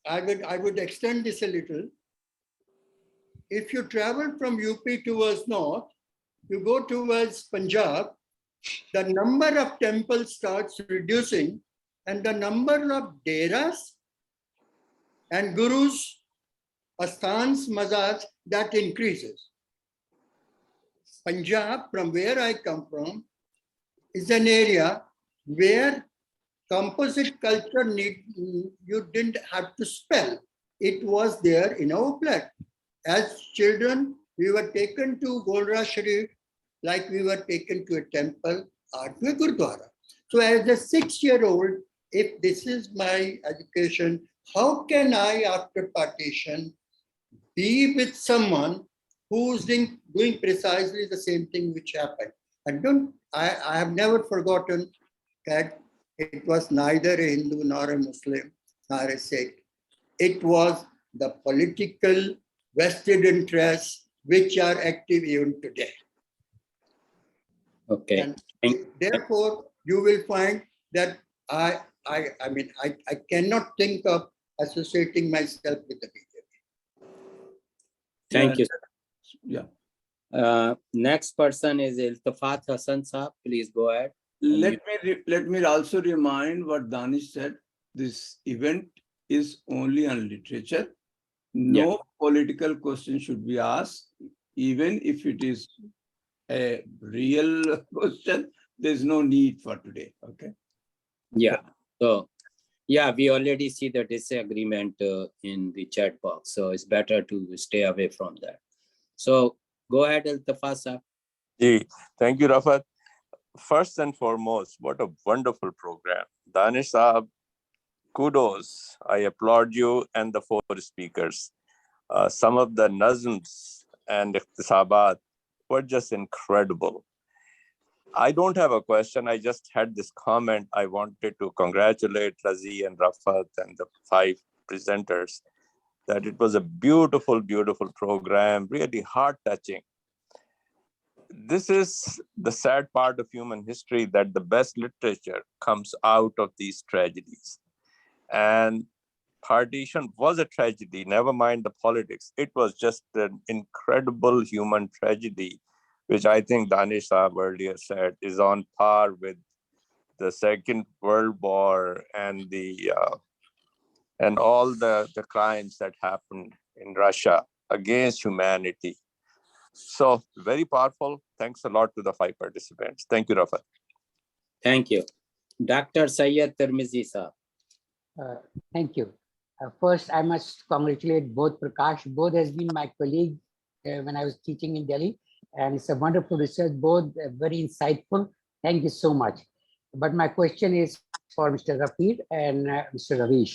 I would extend this a little. If you travel from UP towards north, you go towards Punjab, the number of temples starts reducing and the number of deras and gurus, asthans, mazars, that increases. Punjab, from where I come from, is an area where composite culture you didn't have to spell. It was there in our blood. As children, we were taken to Golra Sharif like we were taken to a temple or to a Gurdwara. So as a 6-year-old, if this is my education, how can I, after partition, be with someone who's doing precisely the same thing which happened? And I have never forgotten that it was neither a Hindu nor a Muslim nor a Sikh. It was the political vested interests which are active even today. Okay. And therefore, you will find that I cannot think of associating myself with the BJP. Thank you. Yeah. Next person is Iltafat Hassan Saab. Please go ahead. Let me also remind what Danish said. This event is only on literature. No political question should be asked, even if it is a real question. There's no need for today. Okay. Yeah. So, yeah, we already see the disagreement in the chat box. So it's better to stay away from that. So go ahead, Iltafat Saab. Thank you, Rafat. First and foremost, what a wonderful program. Danish Saab, kudos. I applaud you and the 4 speakers. Some of the nazms and ikhtisabat were just incredible. I don't have a question. I just had this comment. I wanted to congratulate Razi and Rafat and the 5 presenters that it was a beautiful, beautiful program, really heart-touching. This is the sad part of human history, that the best literature comes out of these tragedies. And partition was a tragedy, never mind the politics. It was just an incredible human tragedy, which I think Danish Saab earlier said is on par with the Second World War and and all the crimes that happened in Russia against humanity. So very powerful. Thanks a lot to the 5 participants. Thank you, Rafa. Thank you. Dr. Syed Tirmizi Saab. Thank you. First, I must congratulate Bodh Prakash. Bodh has been my colleague when I was teaching in Delhi, and it's a wonderful research. Bodh, very insightful. Thank you so much. But my question is for Mr. Rafiq and Mr. Ravish.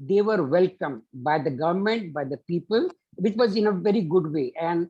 they were welcomed by the government, by the people, which was in a very good way. And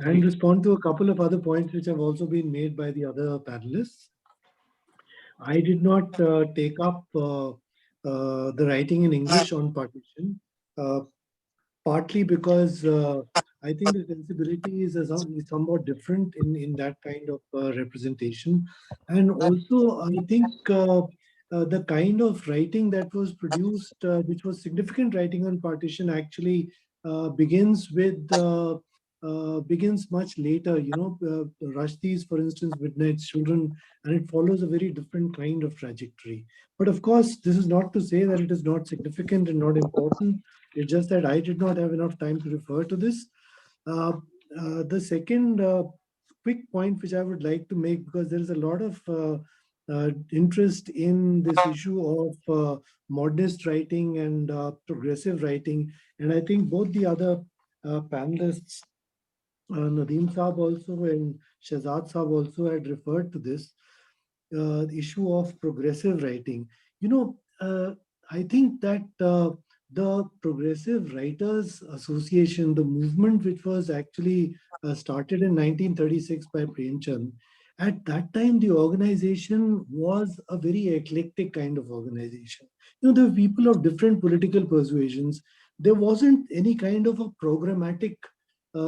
And respond to a couple of other points which have also been made by the other panelists. I did not take up the writing in English on partition, partly because I think the sensibility is somewhat different in that kind of representation. And also, I think the kind of writing that was produced, which was significant writing on partition, actually begins much later. You know, Rushdie's, for instance, Midnight's Children, and it follows a very different kind of trajectory. But of course, this is not to say that it is not significant and not important. It's just that I did not have enough time to refer to this. The second quick point which I would like to make, because there is a lot of interest in this issue of modernist writing and progressive writing, and I think both the other panelists, Nadeem Saab also and Shahzad Saab also had referred to this issue of progressive writing. You know, I think that the Progressive Writers Association, the movement which was actually started in 1936 by Premchand, at that time the organization was a very eclectic kind of organization. You know, there were people of different political persuasions. There wasn't any kind of a programmatic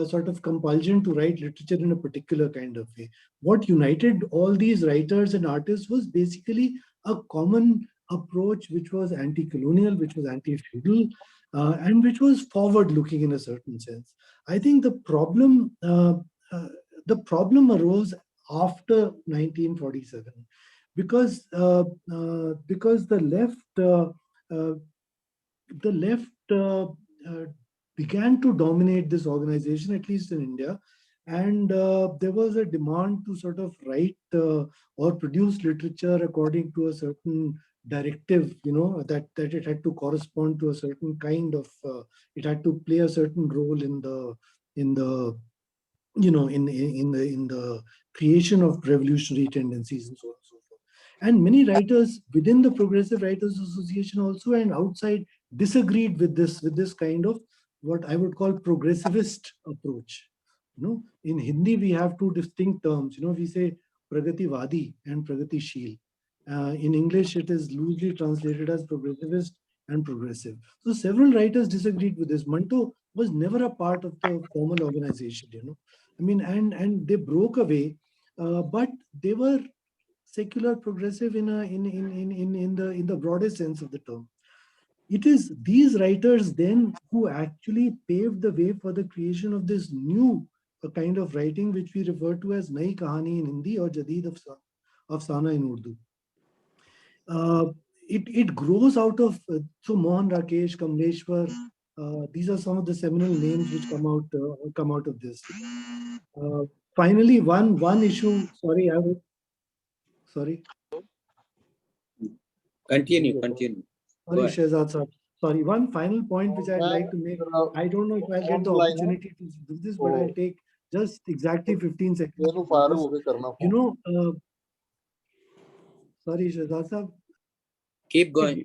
sort of compulsion to write literature in a particular kind of way. What united all these writers and artists was basically a common approach which was anti-colonial, which was anti-feudal, and which was forward-looking in a certain sense. I think the problem arose after 1947 because the left began to dominate this organization, at least in India, and there was a demand to sort of write or produce literature according to a certain directive, you know, that it had to correspond to a certain kind of, it had to play a certain role in the creation of revolutionary tendencies and so on and so forth. And many writers within the Progressive Writers Association also and outside disagreed with this kind of what I would call progressivist approach. You know, in Hindi we have two distinct terms. You know, we say Pragativadi and Pragatishil. In English, it is loosely translated as progressivist and progressive. So several writers disagreed with this. Manto was never a part of the formal organization. You know, I mean, and they broke away, but they were secular progressive in the broadest sense of the term. It is these writers then who actually paved the way for the creation of this new kind of writing, which we refer to as Nai Kahani in Hindi or Jadeed Afsana in Urdu. It grows out of so Mohan Rakesh, Kamleshwar. These are some of the seminal names which come out of this. Finally, one issue. Sorry, sorry. Continue. Sorry, Shahzad sir. Sorry, one final point which I'd like to make. I don't know if I'll get the opportunity to do this, but I'll take just exactly 15 seconds. You know, sorry, Shahzad sir. Keep going.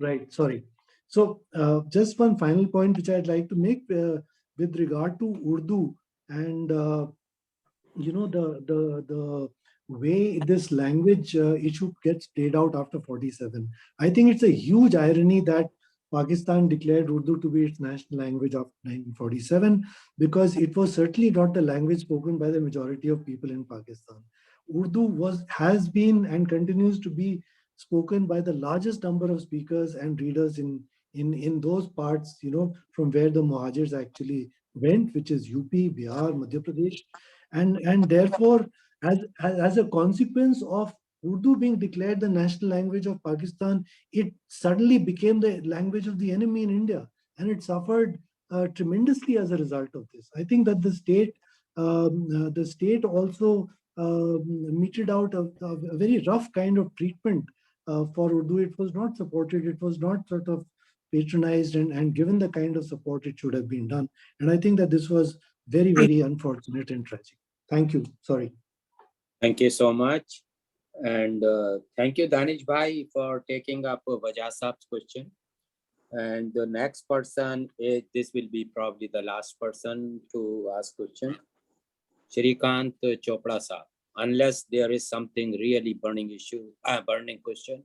Right, sorry. So just one final point which I'd like to make with regard to Urdu and you know the way this language issue gets played out after 47. I think it's a huge irony that Pakistan declared Urdu to be its national language of 1947 because it was certainly not the language spoken by the majority of people in Pakistan. Urdu has been and continues to be spoken by the largest number of speakers and readers in those parts, from where the Muhajirs actually went, which is UP, Bihar, Madhya Pradesh. And therefore, as a consequence of Urdu being declared the national language of Pakistan, it suddenly became the language of the enemy in India, and it suffered tremendously as a result of this. I think that the state also meted out a very rough kind of treatment for Urdu. It was not supported. It was not sort of patronized and given the kind of support it should have been done. And I think that this was very, very unfortunate and tragic. Thank you. Sorry. Thank you so much. And thank you, Danish Bhai, for taking up Wajah Saab's question. And the next person, this will be probably the last person to ask question. Shrikant Chopra Saab. Unless there is something really burning question,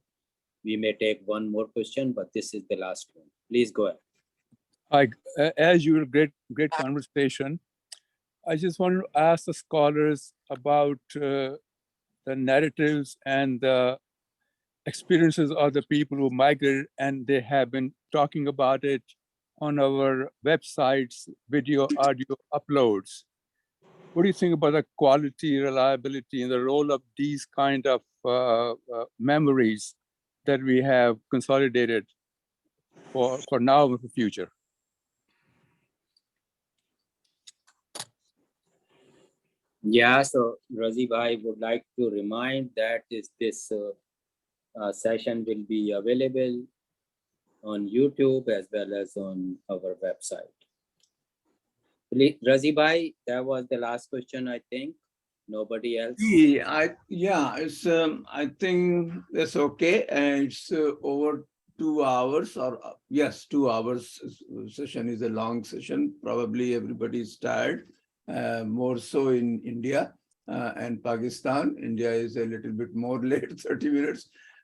we may take one more question, but this is the last one. Please go ahead. Hi, as usual, great conversation. I just want to ask the scholars about the narratives and the experiences of the people who migrated, and they have been talking about it on our websites, video, audio uploads. What do you think about the quality, reliability, and the role of these kind of memories that we have consolidated for now and for the future? Yeah, so Razi Bhai would like to remind that this session will be available on YouTube as well as on our website. Razi Bhai, that was the last question, I think. Nobody else? It's I think that's okay. It's over 2 hours, or yes, 2 hours. Session is a long session. Probably everybody is tired. More so in India and Pakistan. India is a little bit more late, 30 minutes.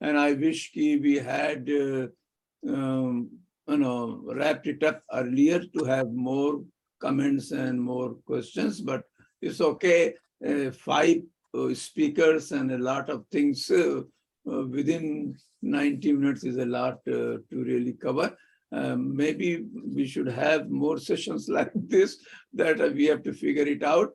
And I wish we had wrapped it up earlier to have more comments and more questions, but it's okay. 5 speakers and a lot of things within 90 minutes is a lot to really cover. Maybe we should have more sessions like this, that we have to figure it out.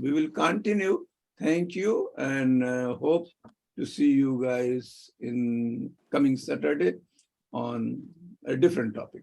we will continue. Thank you, and hope to see you guys in coming Saturday on a different topic.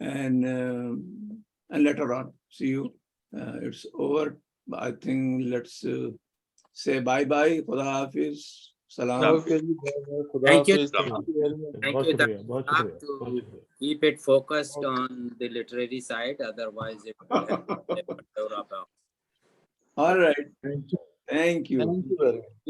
and later on see you. It's over. I think let's say bye bye. Khuda Hafiz. Salam. Thank you. Thank you. Have to keep it focused on the literary side, otherwise it will have All right. Thank you.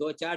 2-4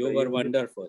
You were wonderful.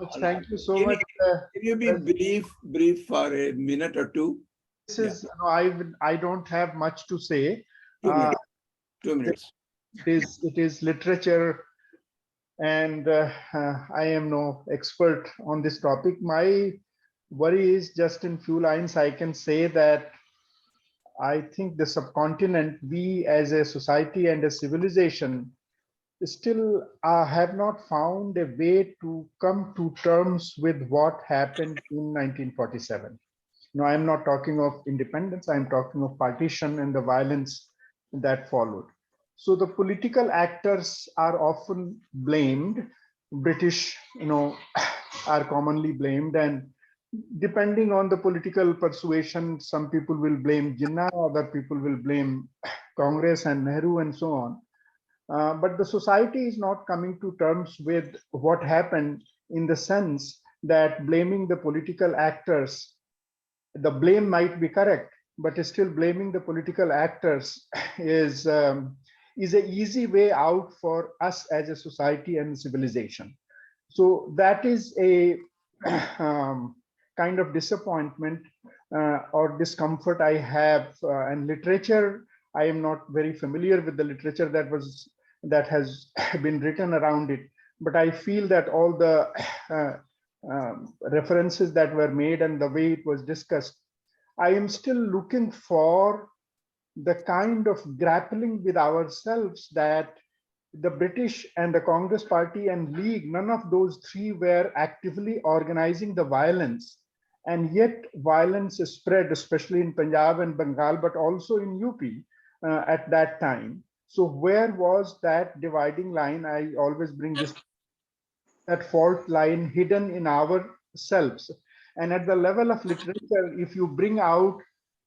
much. Thank you so Can much. can you be brief for a minute or two? This is, I don't have much to say. 2 minutes. 2 minutes. It is literature, and I am no expert on this topic. My worry is just in few lines. I can say that I think the subcontinent, we as a society and a civilization, still have not found a way to come to terms with what happened in 1947. No, I'm not talking of independence, I'm talking of partition and the violence that followed. So the political actors are often blamed. British, are commonly blamed, and depending on the political persuasion, some people will blame Jinnah, other people will blame Congress and Nehru and so on. But the society is not coming to terms with what happened, in the sense that blaming the political actors, the blame might be correct, but still blaming the political actors is an easy way out for us as a society and civilization. So that is a kind of disappointment or discomfort I have. And literature, I am not very familiar with the literature that has been written around it, but I feel that all the references that were made and the way it was discussed, I am still looking for the kind of grappling with ourselves that the British and the Congress Party and League, none of those three were actively organizing the violence. And yet violence is spread, especially in Punjab and Bengal, but also in UP at that time. So where was that dividing line? I always bring this, that fault line hidden in ourselves. And at the level of literature, if you bring out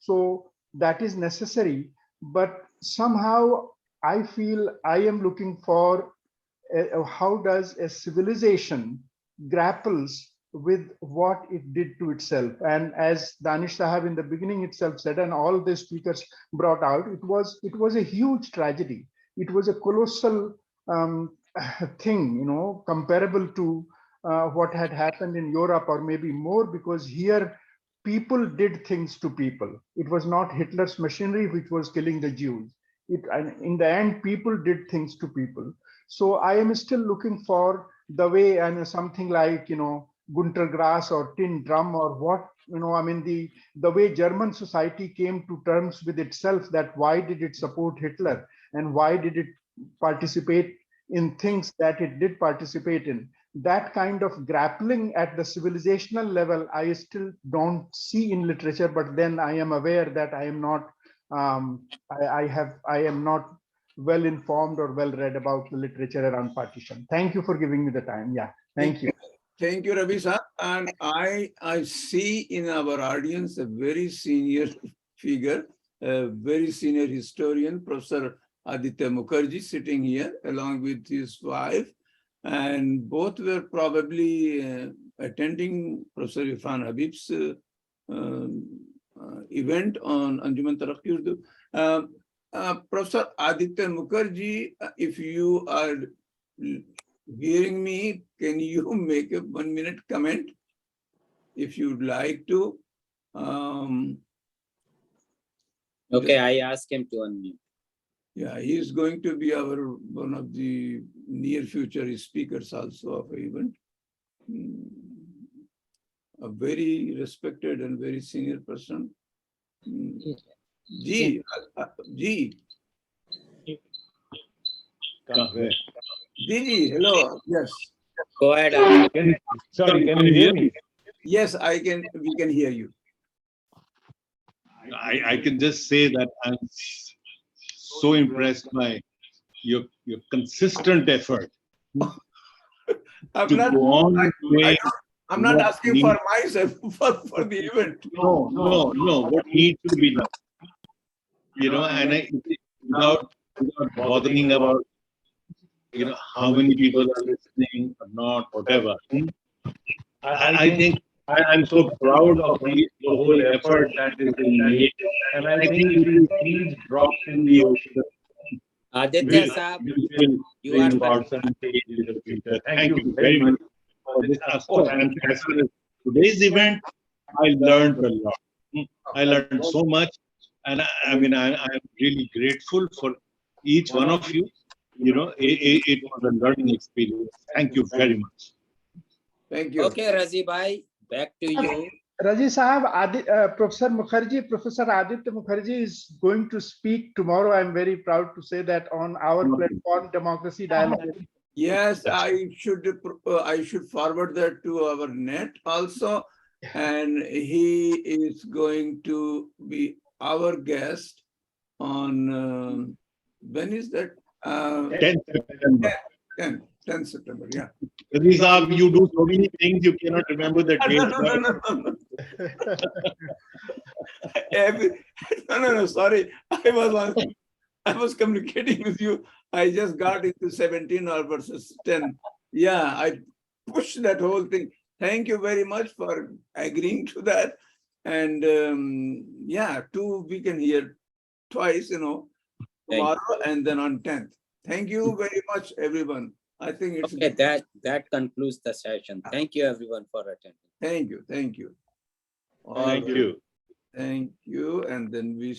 so that is necessary. But somehow I feel I am looking for how does a civilization grapples with what it did to itself. And as Danish Sahab in the beginning itself said, and all the speakers brought out, it was a huge tragedy. It was a colossal thing, comparable to what had happened in Europe, or maybe more, because here people did things to people. It was not Hitler's machinery which was killing the Jews. And in the end, people did things to people. So I am still looking for the way, and something like, Gunter Grass or Tin Drum or what, the way German society came to terms with itself, that why did it support Hitler and why did it participate in things that it did participate in. That kind of grappling at the civilizational level, I still don't see in literature, but then I am aware that I am not, I am not well informed or well read about the literature around partition. Thank you for giving me the time. Yeah, thank you. Thank you, Ravi sir. And I see in our audience a very senior figure, a very senior historian, Professor Aditya Mukherjee, sitting here along with his wife. And both were probably attending Professor Irfan Habib's event on Anjuman Taraqi Urdu. Professor Aditya Mukherjee, if you are hearing me, can you make a 1 minute comment if you'd like to? Okay, I ask him to unmute. Yeah, he is going to be one of the near future speakers also of the event. A very respected and very senior person. Ji. Ji, hello. Yes. Go ahead. Sorry, can you hear me? Yes, we can hear you. I can just say that I'm so impressed by your consistent effort. I'm not asking for myself, for the event. No. What needs to be done? And without bothering about you know, how many people are listening or not, whatever. I think I'm so proud of the whole effort that is being made, and I think it is these drops in the ocean Aditya Saab, will you bring are about some change in the future. Thank you very much for this. Of course, and as far as today's event, I learned a lot. I learned so much, and I mean, I'm really grateful for each one of you. You know, it was a learning experience. Thank you very much. Thank you. Okay, Razi Bhai, back to you. Raji Sahab, Professor Aditya Mukherjee is going to speak tomorrow. I'm very proud to say that on our platform, Democracy Dialogue. Yes, I should forward that to our net also, and he is going to be our guest on when is that? 10th September. 10th September. Yeah. Ravi Saab, you do so many things you cannot remember the date. No. Sorry, I was communicating with you. I just got into 17 versus 10. Yeah, I pushed that whole thing. Thank you very much for agreeing to that. And yeah, we can hear twice, you know, tomorrow and then on 10th. Thank you very much, everyone. I think it's okay. That concludes the session. Thank you, everyone, for attending. Thank you. Thank you. Thank you. And then we